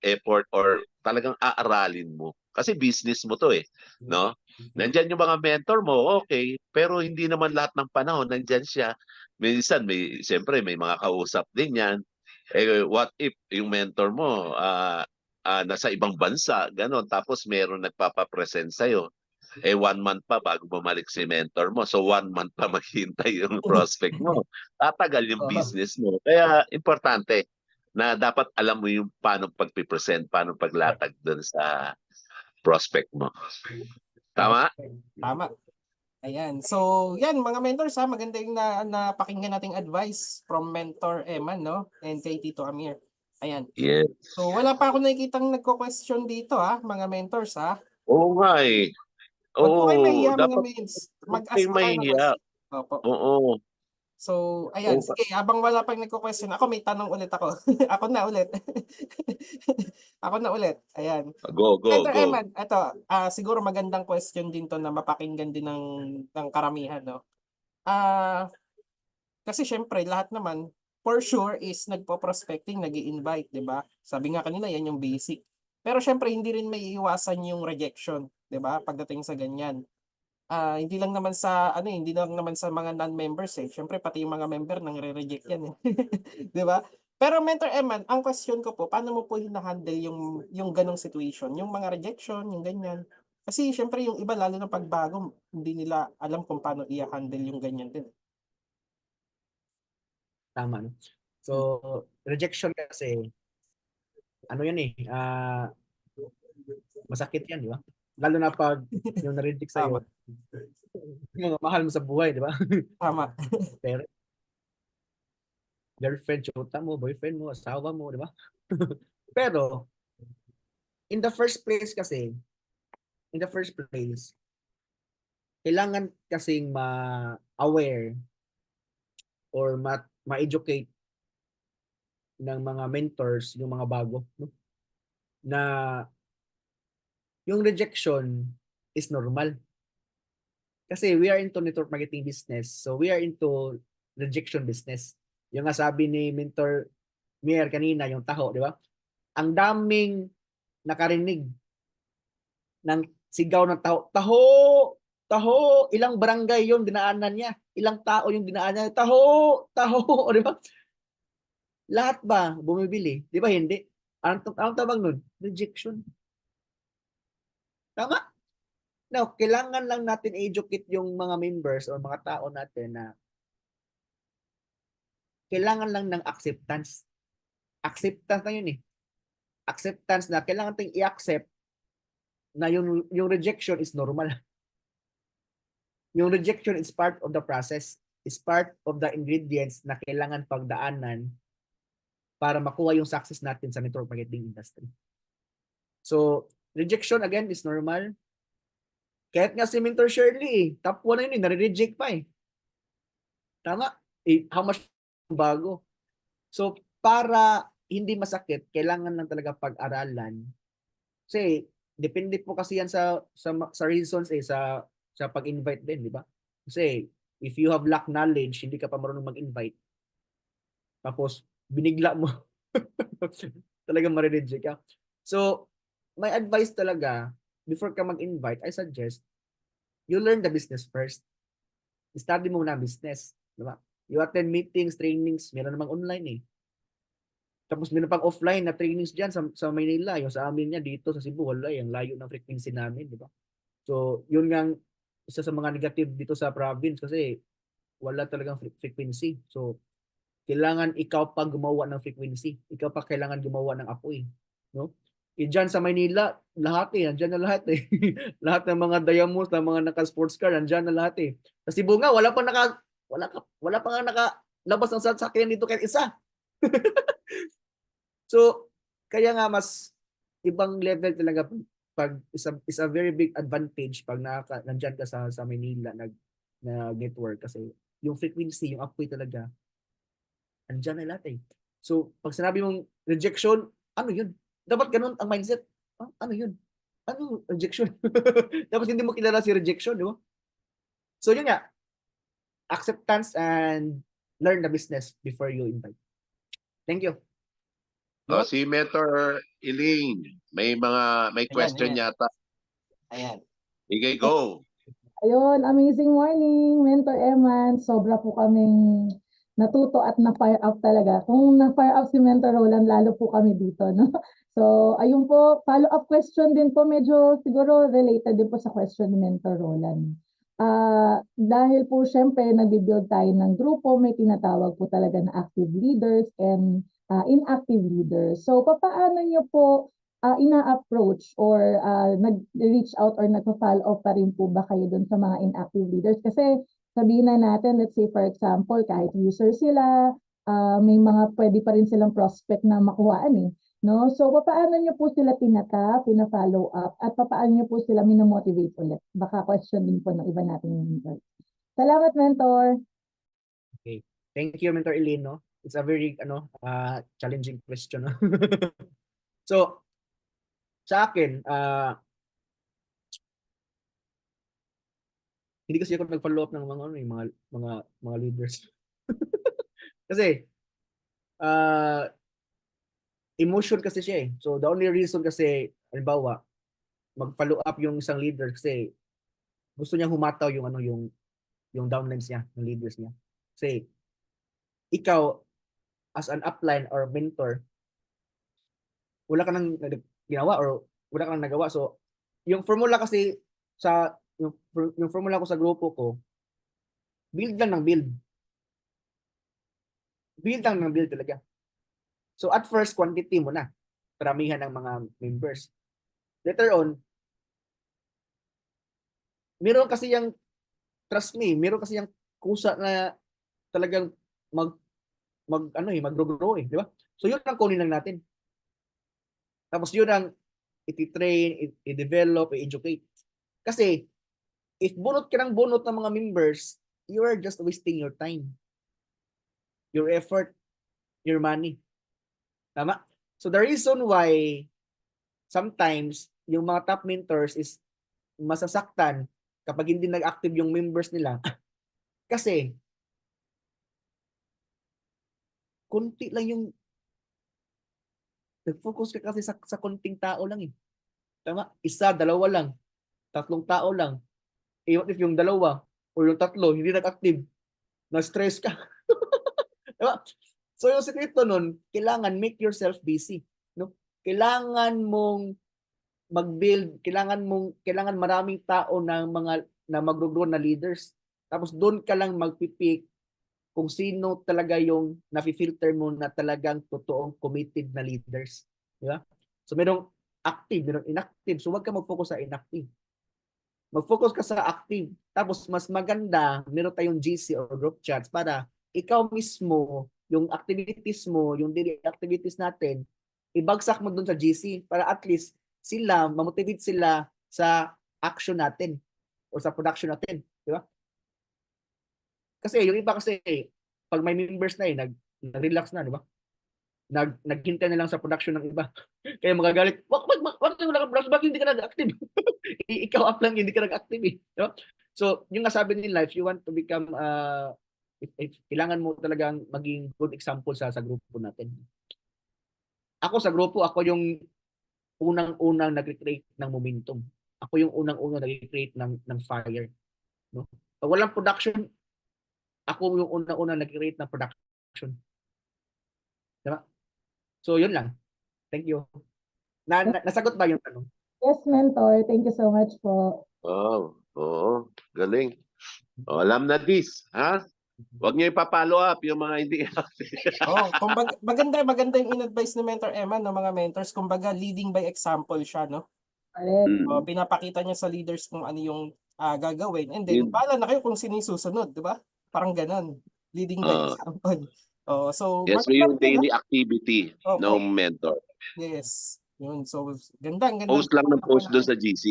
effort or talagang aaralin mo. Kasi business mo to no? Nandiyan yung mga mentor mo, okay, pero hindi naman lahat ng panahon nandiyan siya. Minsan siyempre may mga kausap din 'yan. What if yung mentor mo nasa ibang bansa, ganon, tapos meron nagpapa-present sa'yo. 1 month pa bago bumalik si mentor mo. So 1 month pa maghintay yung prospect mo. Tatagal yung Oo. business mo. Kaya importante na dapat alam mo yung paano pagpipresent, paano paglatag doon sa prospect mo. Tama? Tama. Ayan. So, yan mga mentors maganda yung napakinggan nating advice from Mentor Eman, no? And kay Tito Amir. Ayan. Yes. So, wala pa ako nakikitang nagko-question dito mga mentors Oo nga Huwag po kayo Oo, mahiya mga dapat mens. huwag Mag-ask kayong pa kayo ng mahihiya. question. Opo. Oo. So, ayan. Oo. Sige, habang wala pang nagko-question, ako may tanong ulit ako. Ako na ulit. Ako na ulit. Ayan. Go, go, Mentor go. Eman, ito, siguro magandang question din to na mapakinggan din ng karamihan, no? Kasi syempre, lahat naman, for sure, is nagpo-prospecting, nag-i-invite, di ba? Sabi nga kanina, yan yung basic. Pero syempre, hindi rin may iwasan yung rejection, di ba? Pagdating sa ganyan. Hindi lang naman sa hindi lang naman sa mga non-members Syempre pati yung mga member nang re-reject yan 'Di ba? Pero Mentor Eman, ang question ko po, paano mo po hina-handle yung ganong situation, yung mga rejection, yung ganyan? Kasi syempre yung iba lalo na pagbago, hindi nila alam kung paano i-handle yung ganyan din. Tama, no? So, rejection kasi, ano yan masakit yan, di ba? Lalo na pag yung na-reject Tama. sa'yo, yung mga mahal mo sa buhay, di ba? Tama. Pero, girlfriend, chuta mo, boyfriend mo, asawa mo, di ba? Pero, in the first place, kailangan kasing ma-aware or ma-educate ng mga mentors, yung mga bago, no? Na yung rejection is normal. Kasi we are into network marketing business. So we are into rejection business. Yung nga sabi ni Mentor Mier kanina, yung taho, di ba? Ang daming nakarinig ng sigaw ng taho. Taho! Taho! Ilang barangay yung dinaanan niya. Ilang tao yung dinaanan niya. Taho! Taho! O di ba? Lahat ba bumibili? Di ba hindi? Anong tawag nun? Rejection. Tama? Now, kailangan lang natin educate yung mga members o mga tao natin na kailangan lang ng acceptance. Acceptance na yun Acceptance na kailangan natin i-accept na yung rejection is normal. Yung rejection is part of the process. Is part of the ingredients na kailangan pagdaanan para makuha yung success natin sa network marketing industry. So, rejection again is normal. Kahit nga si Mentor Shirley, top 1 na yun nare-reject pa Tama? How much bago? So, para hindi masakit, kailangan lang talaga pag-aralan. Kasi, depende po kasi yan sa reasons sa pag-invite din, di ba? Kasi, if you have lack knowledge, hindi ka pa marunong mag-invite, tapos, binigla mo, talagang marireject ka. So, my advice talaga, before ka mag-invite, I suggest, you learn the business first. Study mo na business. Diba? You attend meetings, trainings, meron namang online Tapos meron pang offline na trainings dyan sa Maynila. Yung sa amin niya dito sa Cebu, wala ang layo ng frequency namin, di ba? So, yun nga isa sa mga negative dito sa province kasi wala talagang frequency. So, kailangan ikaw pa gumawa ng frequency. Ikaw pa kailangan gumawa ng apoy, no? Diyan sa Maynila, lahat nandiyan na lahat lahat ng mga Diamonds, ng mga naka-sports car, nandiyan na lahat Sa Cebu nga, wala pa nga nakalabas ng sasakyan dito kahit isa. So, kaya nga mas ibang level talaga pag is a very big advantage pag nandiyan ka sa Manila na network kasi yung frequency, yung apoy talaga andyan na lahat So, pag sinabi mong rejection, ano yun? Dapat ganun ang mindset. Ano yun? Ano rejection? Dapat hindi mo kilala si rejection, di ba? So, yun nga. Acceptance and learn the business before you invite. Thank you. Si Mentor Elaine, may question ayan. yata. Ayan. Sige, go. Ayun, amazing morning, Mentor Eman. Sobra po kaming natuto at na-fire up talaga. Kung na-fire up si Mentor Roland, lalo po kami dito, no? So, ayun po, follow-up question din po, medyo siguro related din po sa question ni Mentor Roland. Dahil po syempre nag-build tayo ng grupo, may tinatawag po talaga na active leaders and inactive leaders. So, paano nyo po ina-approach or nag-reach out or nag-follow up pa rin po ba kayo dun sa mga inactive leaders? Kasi sabihin na natin, let's say for example, kahit user sila, may mga pwede pa rin silang prospect na makuhaan no? So, paano nyo po sila tinatap, pina-follow up, at paano nyo po sila minomotivate ulit? Baka question din po ng iba nating mentor. Salamat, Mentor! Okay. Thank you, Mentor Eileen, no? It's a very challenging question. So, sa akin, hindi kasi ako nag-follow up ng mga leaders. Kasi emotion kasi siya So, the only reason kasi, halimbawa, mag-follow up yung isang leader kasi gusto niyang humataw yung downlines niya, ng leaders niya. Kasi ikaw as an upline or mentor, wala ka nang ginawa or wala ka nang nagawa. So, yung formula kasi yung formula ko sa grupo ko, build lang ng build. Build lang ng build talaga. So, at first, quantity mo na. Paramihan ng mga members. Later on, meron kasi yung trust me, meron kasi yung kusa na talagang mag-grow di ba? So yun ang kunin lang natin. Tapos yun ang i-train, i-develop, i-educate. Kasi if bunot ka ng bunot ng mga members, you are just wasting your time, your effort, your money. Tama? So the reason why sometimes yung mga top mentors is masasaktan kapag hindi nag-active yung members nila kasi kunti lang yung nag-focus ka kasi sa konting tao lang Tama? Isa, dalawa lang, tatlong tao lang. What if yung dalawa o yung tatlo hindi nag-active, na-stress ka. Diba? So yung sekreto nun, kailangan make yourself busy, no? Kailangan mong mag-build, kailangan maraming tao na mag-grow na leaders. Tapos doon ka lang magpipick kung sino talaga yung nafi-filter mo na talagang totoong committed na leaders, di ba? So merong active, merong inactive. So wag ka mag-focus sa inactive. Mag-focus ka sa active. Tapos mas maganda, meron tayong GC or group chats para ikaw mismo, yung activities mo, yung daily activities natin, ibagsak mo dun sa GC para at least sila, mamotivate sila sa action natin o sa production natin. Di ba? Kasi yung iba kasi, pag may members na nag-relax na, di ba? Naghintay na lang sa production ng iba. Kaya magagalit, wag ka nag-production, bakit hindi ka nag-active? Ikaw up lang, hindi ka nag-active Di ba? So, yung nasabi nila, if you want to become, if kailangan mo talagang maging good example sa grupo natin. Ako sa grupo, ako yung unang-unang nag-create ng momentum. Ako yung unang-unang nag-create ng fire. No? Pag walang production, ako yung unang-unang nag-create ng production. Diba? So, yun lang. Thank you. Nasagot ba yung tanong? Yes, Mentor. Thank you so much po. Oh, oo, galing. Oh, alam na this, ha? Huwag niyo ipapollow up yung mga hindi. Oh, kumbaga maganda yung in-advise ni Mentor Eman ng mga mentors, kumbaga leading by example siya, no? Correct. Oh, Mm. pinapakita niya sa leaders kung ano yung gagawin, and then Yun. bahala na kayo kung sino yung susunod, di ba? Parang ganon, leading by Ah. example. Oh, so Yes, so maganda yung rin, daily activity Opo. ng mentor. Yes. Yun, so ang ganda Post lang ng natutunan post doon natin. sa GC.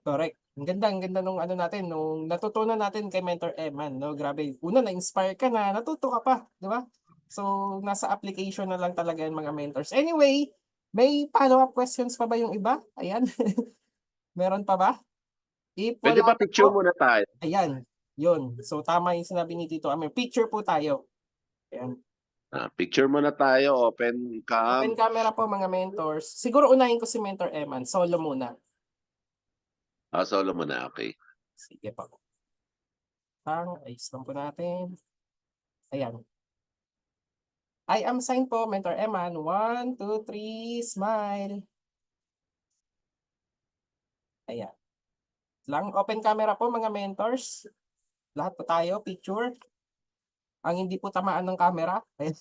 Correct. Ang ganda nung ano natin, nung natutunan natin kay Mentor Eman, no? Grabe. Una, na-inspire ka na, natuto ka pa, di ba? So, nasa application na lang talaga yung mga mentors. Anyway, may follow-up questions pa ba yung iba? Ayan. Meron pa ba? If Pwede wala ba na picture po, muna tayo? ayan. Yun. So, tama yung sinabi ni Tito Amir. Picture po tayo. Ayan. Picture muna tayo, open Open cam. camera po mga mentors. Siguro unahin ko si Mentor Eman. Solo muna. Solo muna, okay. Sige po. Ayos lang po natin. Ayan. I am sign po, Mentor Eman. 1, 2, 3, smile. Ayan. Lang, open camera po mga mentors. Lahat po tayo, picture. Ang hindi po tamaan ng camera. Ayan.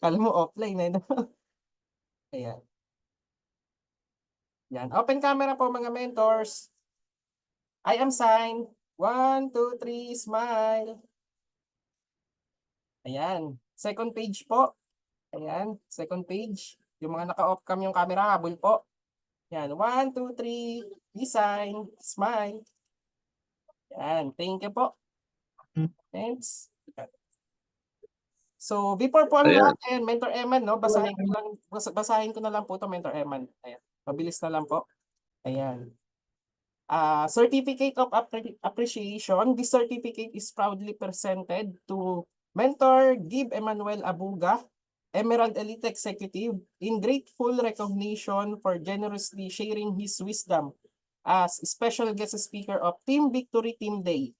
Kala mo offline eh. No? Ayan. Yan. Open camera po mga mentors. I am sign. 1, 2, 3, smile. Ayan. Second page po. Ayan. Second page. Yung mga naka-off cam yung camera, habol po. Yan. 1, 2, 3. Design. Smile. Yan. Thank you po. Thanks. So, before po ang Ayan. lahat, ayan, Mentor Eman, no? Basahin ko na lang po to Mentor Eman. Ayan. Mabilis na lang po. Ayan. Certificate of Appreciation. This certificate is proudly presented to Mentor Gib Emmanuel Abuga, Emerald Elite Executive, in grateful recognition for generously sharing his wisdom as special guest speaker of Team Victory Team Day.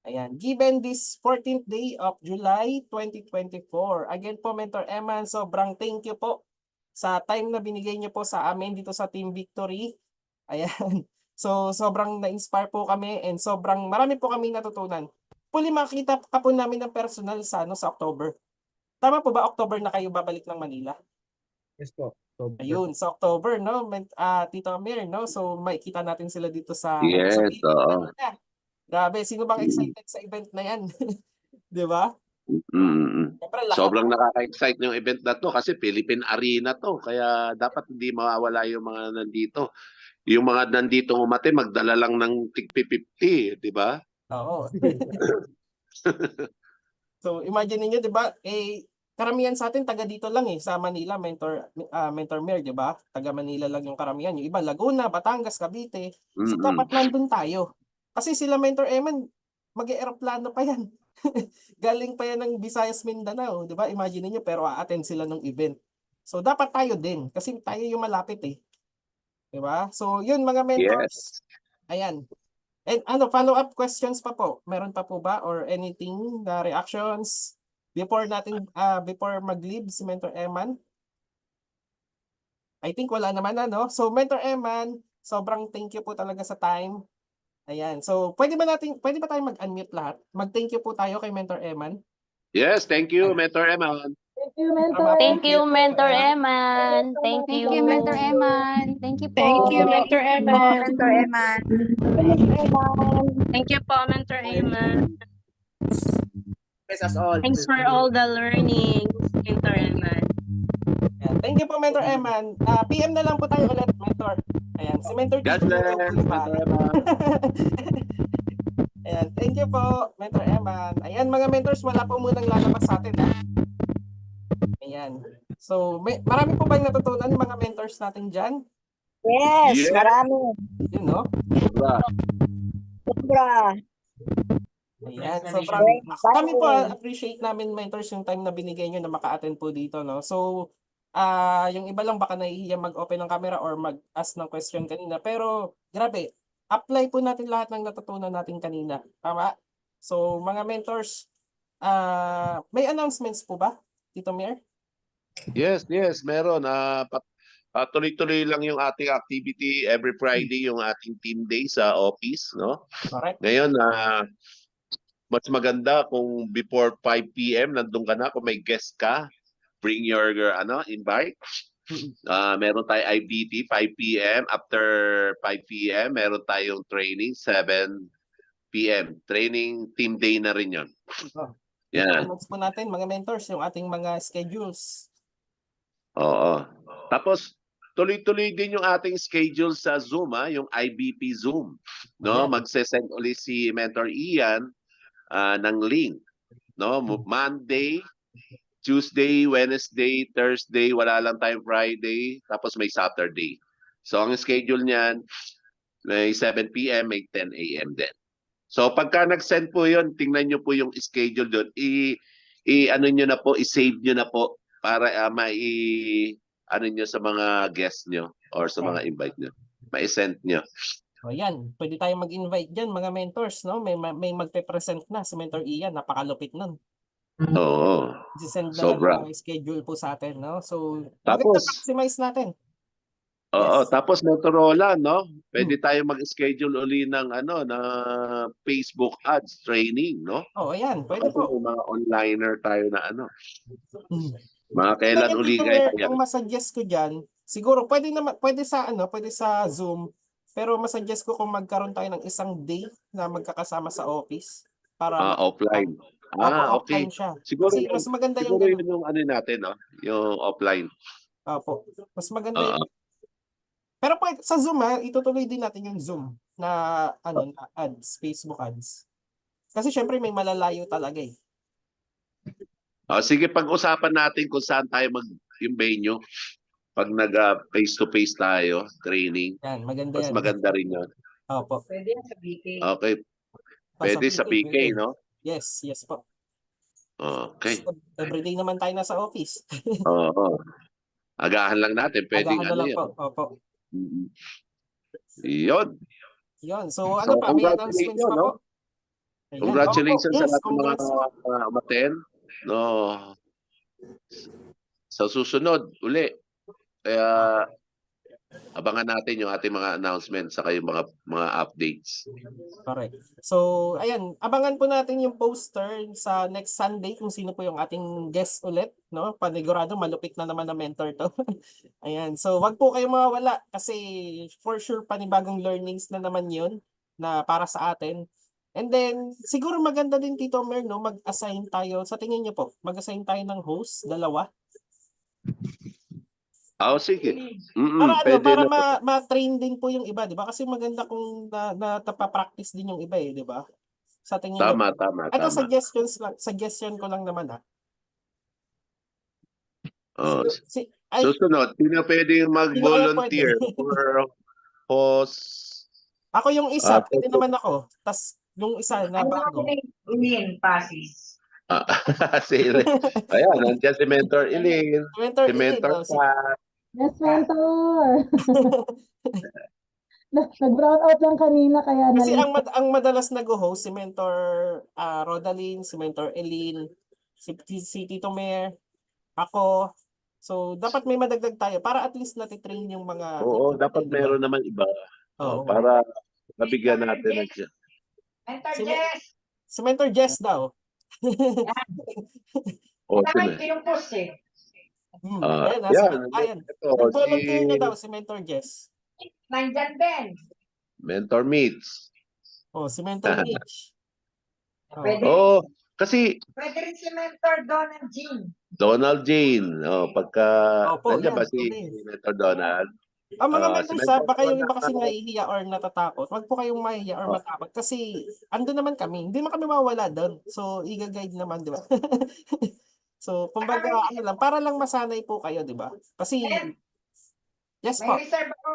Ayan, given this 14th day of July 2024. Again po, Mentor Eman, sobrang thank you po sa time na binigay niyo po sa amin dito sa Team Victory. Ayan. So, sobrang na-inspire po kami and sobrang marami po kami natutunan. Puli makita ka po namin ng personal sa October. Tama po ba, October na kayo babalik ng Manila? Yes po. Ayun, sa October, no? Tito Amir, no? So, makikita natin sila dito sa Yes, oo. Manila. Grabe, sino bang excited sa event na yan? Di ba? Mm-mm. Siyempre, lahat. Sobrang nakaka-excite yung event na to kasi Philippine Arena to. Kaya dapat hindi mawawala yung mga nandito. Yung mga nandito umate, magdala lang ng tig-50, di ba? Oo. So, imagine niyo, di ba? Karamihan sa atin taga dito lang sa Manila, Mentor Mer, di ba? Taga Manila lang yung karamihan. Yung iba, Laguna, Batangas, Cavite. So, dapat nandun tayo. Kasi sila Mentor Eman, mag-eroplano pa yan. Galing pa yan ng Visayas, Mindanao, di ba? Imagine niyo, pero a-attend sila ng event. So, dapat tayo din. Kasi tayo yung malapit Di ba? So, yun mga mentors. Yes. Ayan. And follow-up questions pa po? Meron pa po ba? Or anything na reactions? Before mag-leave si Mentor Eman? I think wala naman So, Mentor Eman, sobrang thank you po talaga sa time. Ayan. So, pwede ba tayong mag-unmute lahat? Mag-thank you po tayo kay Mentor Eman. Yes, thank you, Mentor Eman. Thank you, Mentor. Thank you, Mentor Eman. Thank Thank you. you, Mentor Eman. Thank you po. Thank you, Mentor Eman. Mentor Eman. Thank you po, Mentor Eman. Yes, as all. Thanks for all the learnings, Mentor Eman. Ayan. Thank you po, Mentor Eman. PM na lang po tayo ulit, Mentor. Ayan. Si Mentor God Tito bless, po yung Mentor bahala. Eman. Ayan. Thank you po, Mentor Eman. Ayan, mga mentors, wala po munang lalabas sa atin, Ayan. So, marami po bang natutunan yung mga mentors natin dyan? Yes, Yeah. marami. Yun, no? Sobra. Sobra. Ayan, sobrang kami po appreciate namin mentors yung time na binigay nyo na maka-attend po dito, no? So, yung iba lang baka nahihiya mag-open ng camera or mag-ask ng question kanina. Pero, grabe, apply po natin lahat ng natutunan natin kanina. Tama? So, mga mentors, may announcements po ba, Tito Mir? Yes, meron. tuloy-tuloy lang yung ating activity every Friday, yung ating team day sa office, no? Correct. Ngayon, mas maganda kung before 5 p.m. nandun ka na, kung may guest ka, bring your invite. Meron tayo IBT 5 p.m. After 5 p.m. meron tayong training 7 p.m. Training team day na rin 'yon. Oh. Yan. I-comments po natin mga mentors yung ating mga schedules. Oo. Tapos tuloy-tuloy din yung ating schedule sa Zoom, yung IBP Zoom. No, Ayan. magse-send ulit si Mentor Ian ng link. No, Monday, Tuesday, Wednesday, Thursday, wala lang tayong Friday, tapos may Saturday. So ang schedule niyan may 7 p.m., may 10 a.m. din. So pagka nag-send po 'yon, tingnan niyo po yung schedule doon. I-ano niyo na po, i-save niyo na po para ano niyo sa mga guests niyo or sa mga invite niyo. Ma-send niyo. O yan, pwede tayong mag-invite dyan mga mentors, no? May magpe-present na si Mentor Ian, napakalupit nun. Oo. I-send na Sobra. lang yung schedule po sa atin, no? So, Tapos, maganda maximize natin. oo, Yes. tapos Motorola, no? Pwede tayo mag-schedule uli ng na Facebook ads training, no? Oh, ayan, pwede Kasi po. may mga onliner tayo na Hmm. Mga kailan Ganyan uli dito, kaya Mer, yan? ang masuggest ko diyan, siguro pwede sa Zoom, pero masuggest ko kung magkaroon tayo ng isang day na magkakasama sa office para Offline. Opo, Okay. offline siya. Siguro Kasi mas maganda yung siguro ganun. yun yung natin, no? Yung offline. Opo, mas maganda Oo. yung pero sa Zoom itutuloy din natin yung Zoom na na ads, Facebook ads. Kasi syempre may malalayo talaga eh. Sige, pag-usapan natin kung saan tayo yung venue. Pag face-to-face tayo, training, Yan, maganda mas yan. maganda rin yun. Opo. Pwede yan sa BK. Okay. Pwede sa BK, BK, no? Yes po. Okay. Everyday naman tayo nasa office. Oo. Agahan lang natin. Pwedeng Agahan na lang yan. po. Opo. Yun. Yun. So ano pa? May announcements congratulations, pa no? po? Ayan. Congratulations Opo. sa Yes, lahat ng mga congrats po. umaten. No. Sa susunod, uli. Kaya abangan natin yung ating mga announcements saka yung mga updates. Correct. So, ayan, abangan po natin yung poster sa next Sunday kung sino po yung ating guest ulit, no? Panigurado malupit na naman na mentor to. Ayan. So, wag po kayong mawawala kasi for sure panibagong learnings na naman 'yun na para sa atin. And then, siguro maganda din Tito Mer, no, mag-assign tayo. Sa tingin niyo po, mag-assign tayo ng host, dalawa. Sige. Para Pwede para na. ma-train din po yung iba, 'di ba? Kasi maganda kung napapractice din yung iba eh, 'di ba? Sa tingin niyo. Tama. Ito suggestion ko lang naman Susunod, sino pwedeng mag-volunteer for host? Ako yung isa, pwede naman ako. Tas yung isa na bago. Ilin, Pasis. Si Elaine. Ayan, nandiyan si Mentor Elaine. Mentor Si Mentor Elaine, Pat. Yes, mentor! Nag-brown out lang kanina kaya Kasi na-late. ang madalas nag-host si Mentor Rodaline, si Mentor Eileen, si Tito Mer, ako. So, dapat may madagdag tayo para at least natitrain yung mga Oo, people dapat natin, di ba? meron naman iba. Oo. Para mabigyan natin ng siya. Mentor Si- Jess. Si Mentor Jess daw. Kailangan pinumpos eh. Ayan, ayan. Ito, Nag-volunteer na daw si Mentor Jess. Nandyan din. Mentor Meets. Si Mentor Mitch. Pwede. Kasi Pwede rin si Mentor Donald Jean. Donald Jane, pagka nandiyan yan, ba si pwede. Mentor Donald? Ang mga si mentors Mentor baka yung iba kasi Donald, nahihiya or natatakot. Wag po kayong mahihiya or matakot kasi ando naman kami. Hindi naman kami mawala doon. So, i-guide naman, di ba? So, kumbaga, para lang masanay po kayo, di ba? Kasi, yes po. May reserve ako.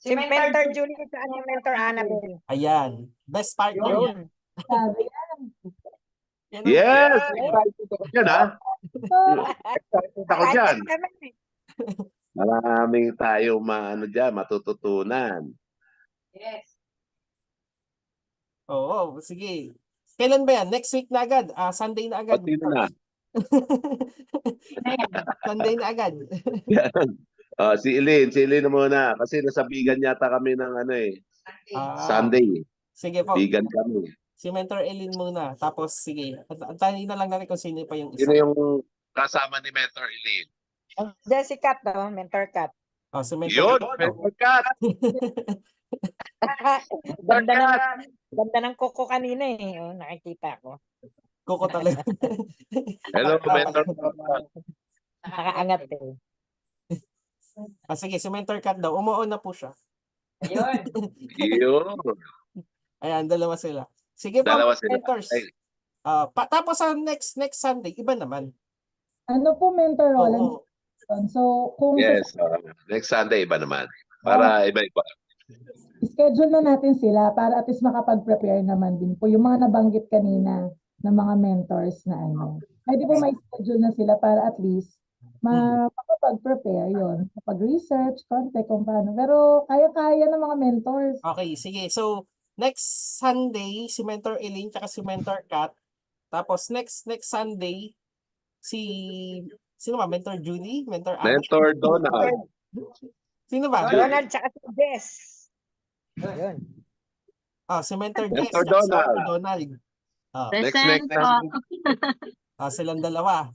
Si Mentor Julie at si Mentor Annabelle. Ayan. Best partner yan. Sabi Yan ang- yes! Excited ako dyan, ha? Excited ako dyan. Maraming tayo matututunan. Yes. Oo, sige. Kailan ba yan? Next week na agad? Sunday na agad. Pati na. Sunday na agad. Si Eileen na muna. Kasi nasabigan yata kami ng ano eh. Sunday. Sige po. Bigan kami. Si Mentor Eileen muna. Tapos, sige. Antayin na lang natin kung sino pa yung Sino isa. yung kasama ni Mentor Eileen? Jessica to, Mentor Kat. Oh, si Mentor Yun! Mentor Kat! Ganda ng koko kanina eh. Oh, nakikita ko. Kuko talaga. Hello, Mentor Kat. Nakakaangat eh. Sige, si Mentor Kat daw. Umuuna po siya. Yun. Ayan, dalawa sila. Sige po, Dalawa sila. mentors. Ay. Tapos sa next Sunday, iba naman. Ano po, Mentor Roland? Oo. So, kung Yes. Next Sunday, iba naman. Para iba-iba. schedule na natin sila para at least makapag-prepare naman din po yung mga nabanggit kanina ng mga mentors na ano. Pwede po may schedule na sila para at least makapag-prepare yun. Kapag-research, contact kung paano. Pero kaya-kaya ng mga mentors. Okay, sige. So, next Sunday, si Mentor Eileen tsaka si Mentor Kat. Tapos next Sunday, sino ba? Mentor Julie? Mentor Ana? Mentor Donald. Sino ba? Donald tsaka si Jess. Yun. Si Mentor Jess Mentor tsaka si Donald. Donald. Present po. Silang dalawa.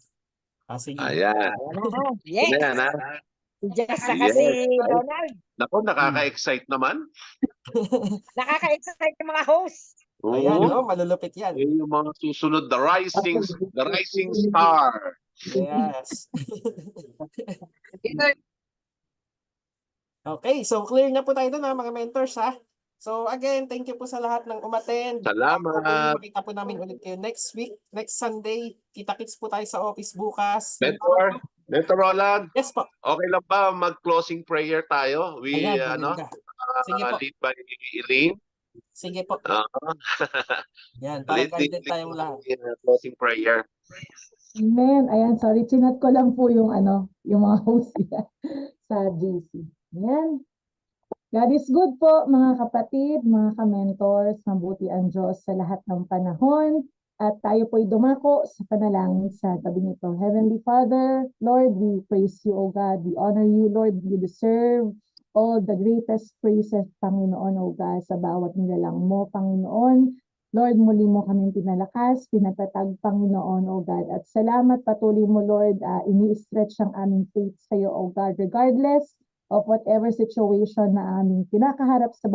Sige. Ayan. Yes. Ayan, ha? Si Jess saka si Donald. Naku, nakaka-excite naman. Nakaka-excite yung mga host. Ayan, Oo. malulupit yan. Yung mga susunod, the rising star. Yes. Okay, so clear na po tayo na mga mentors ha. So again, thank you po sa lahat ng umattend. Salamat. Makita po namin ulit kayo next week, next Sunday. Kita-kits po tayo sa office bukas. Mentor Roland, Yes po. okay lang ba mag-closing prayer tayo? We, Ayan, maganda. Sige po. lead by Eileen. Sige po. Uh, Yan, para guided tayong lahat. Closing prayer. Amen. Ayan, sorry. Chinat ko lang po yung yung mga host niya sa GC. Ayan. God is good po, mga kapatid, mga ka-mentors, mabuti ang Diyos sa lahat ng panahon. At tayo po'y dumako sa panalangin sa gabi nito. Heavenly Father, Lord, we praise you, O God. We honor you, Lord. You deserve all the greatest praises, Panginoon, O God, sa bawat nilalang mo, Panginoon. Lord, muli mo kaming pinalakas, pinatatag, Panginoon, O God. At salamat, patuloy mo, Lord, ini-stretch ang aming faith sa iyo, O God, regardless of whatever situation na aming kinakaharap sa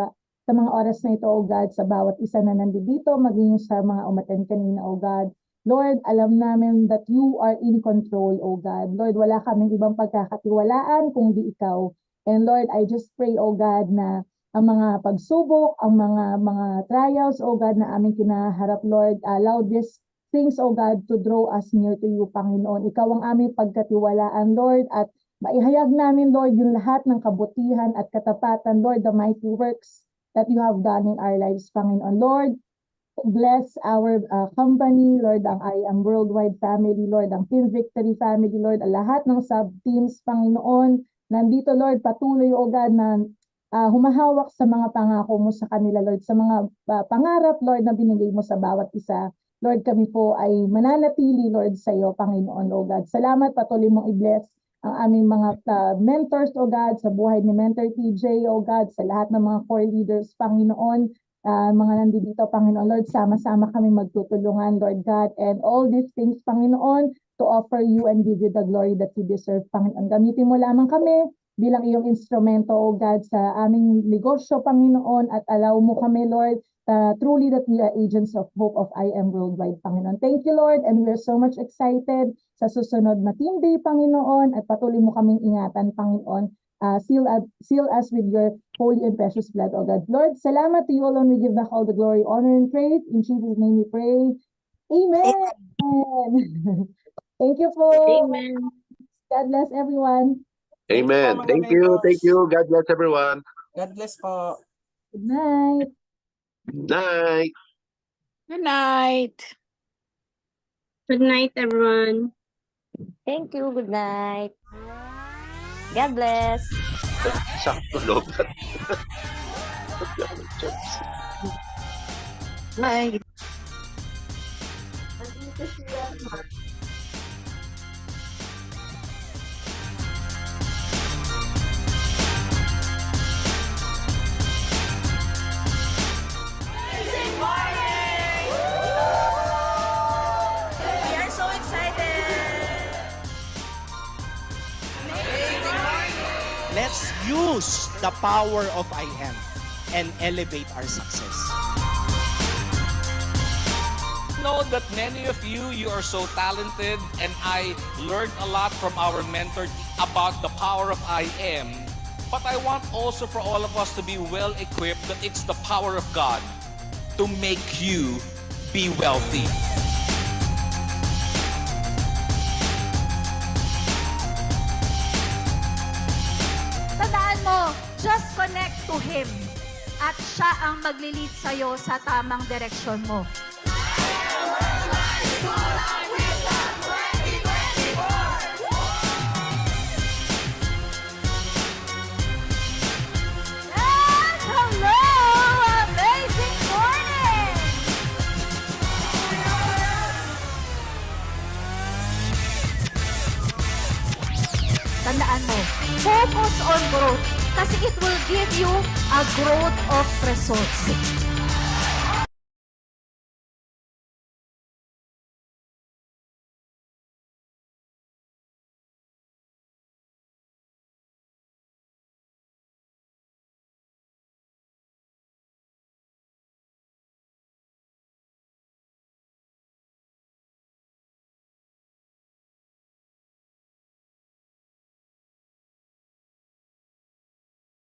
mga oras na ito, O God, sa bawat isa na nandito, maging sa mga umattend kanina, O God. Lord, alam namin that you are in control, O God. Lord, wala kaming ibang pagkakatiwalaan kundi ikaw. And Lord, I just pray, O God, na ang mga pagsubok, ang mga trials, O God, na aming kinaharap, Lord, allow these things, O God, to draw us near to you, Panginoon. Ikaw ang aming pagkatiwalaan, Lord, at maihayag namin, Lord, yung lahat ng kabutihan at katapatan, Lord, the mighty works that you have done in our lives, Panginoon. Lord, bless our company, Lord, ang I Am Worldwide family, Lord, ang Team Victory family, Lord, ang lahat ng sub-teams, Panginoon. Nandito, Lord, patuloy, O God, na humahawak sa mga pangako mo sa kanila, Lord, sa mga pangarap, Lord, na binigay mo sa bawat isa. Lord, kami po ay mananatili, Lord, sa iyo, Panginoon, O God. Salamat, patuloy mong i-bless ang aming mga mentors, O God, sa buhay ni Mentor TJ, O God, sa lahat ng mga core leaders, Panginoon, mga nandito, Panginoon, Lord, sama-sama kami magtutulungan, Lord God, and all these things, Panginoon, to offer you and give you the glory that you deserve, Panginoon. Gamitin mo lamang kami bilang iyong instrumento, O God, sa aming negosyo, Panginoon, at allow mo kami, Lord, truly that we are agents of hope of I Am Worldwide, Panginoon. Thank you, Lord, and we are so much excited sa susunod na Team Day, Panginoon, at patuloy mo kaming ingatan, Panginoon. Seal us with your holy and precious blood, O God. Lord, salamat to you alone. We give back all the glory, honor, and praise. In Jesus' name we pray. Amen. Thank you po. Amen. God bless everyone. Amen. Thank you. God bless everyone. God bless po. Good night. Night. Good night. Good night, everyone. Thank you. Good night. God bless. Sakto loob. Night. Let's use the power of I am and elevate our success. Know that many of you are so talented, and I learned a lot from our mentor about the power of I am. But I want also for all of us to be well equipped that it's the power of God to make you be wealthy. Tandaan mo, just connect to Him at siya ang maglilid sa'yo sa tamang direksyon mo. Yes! Hello! Amazing morning! Tandaan mo, focus on growth kasi it will give you a growth of results.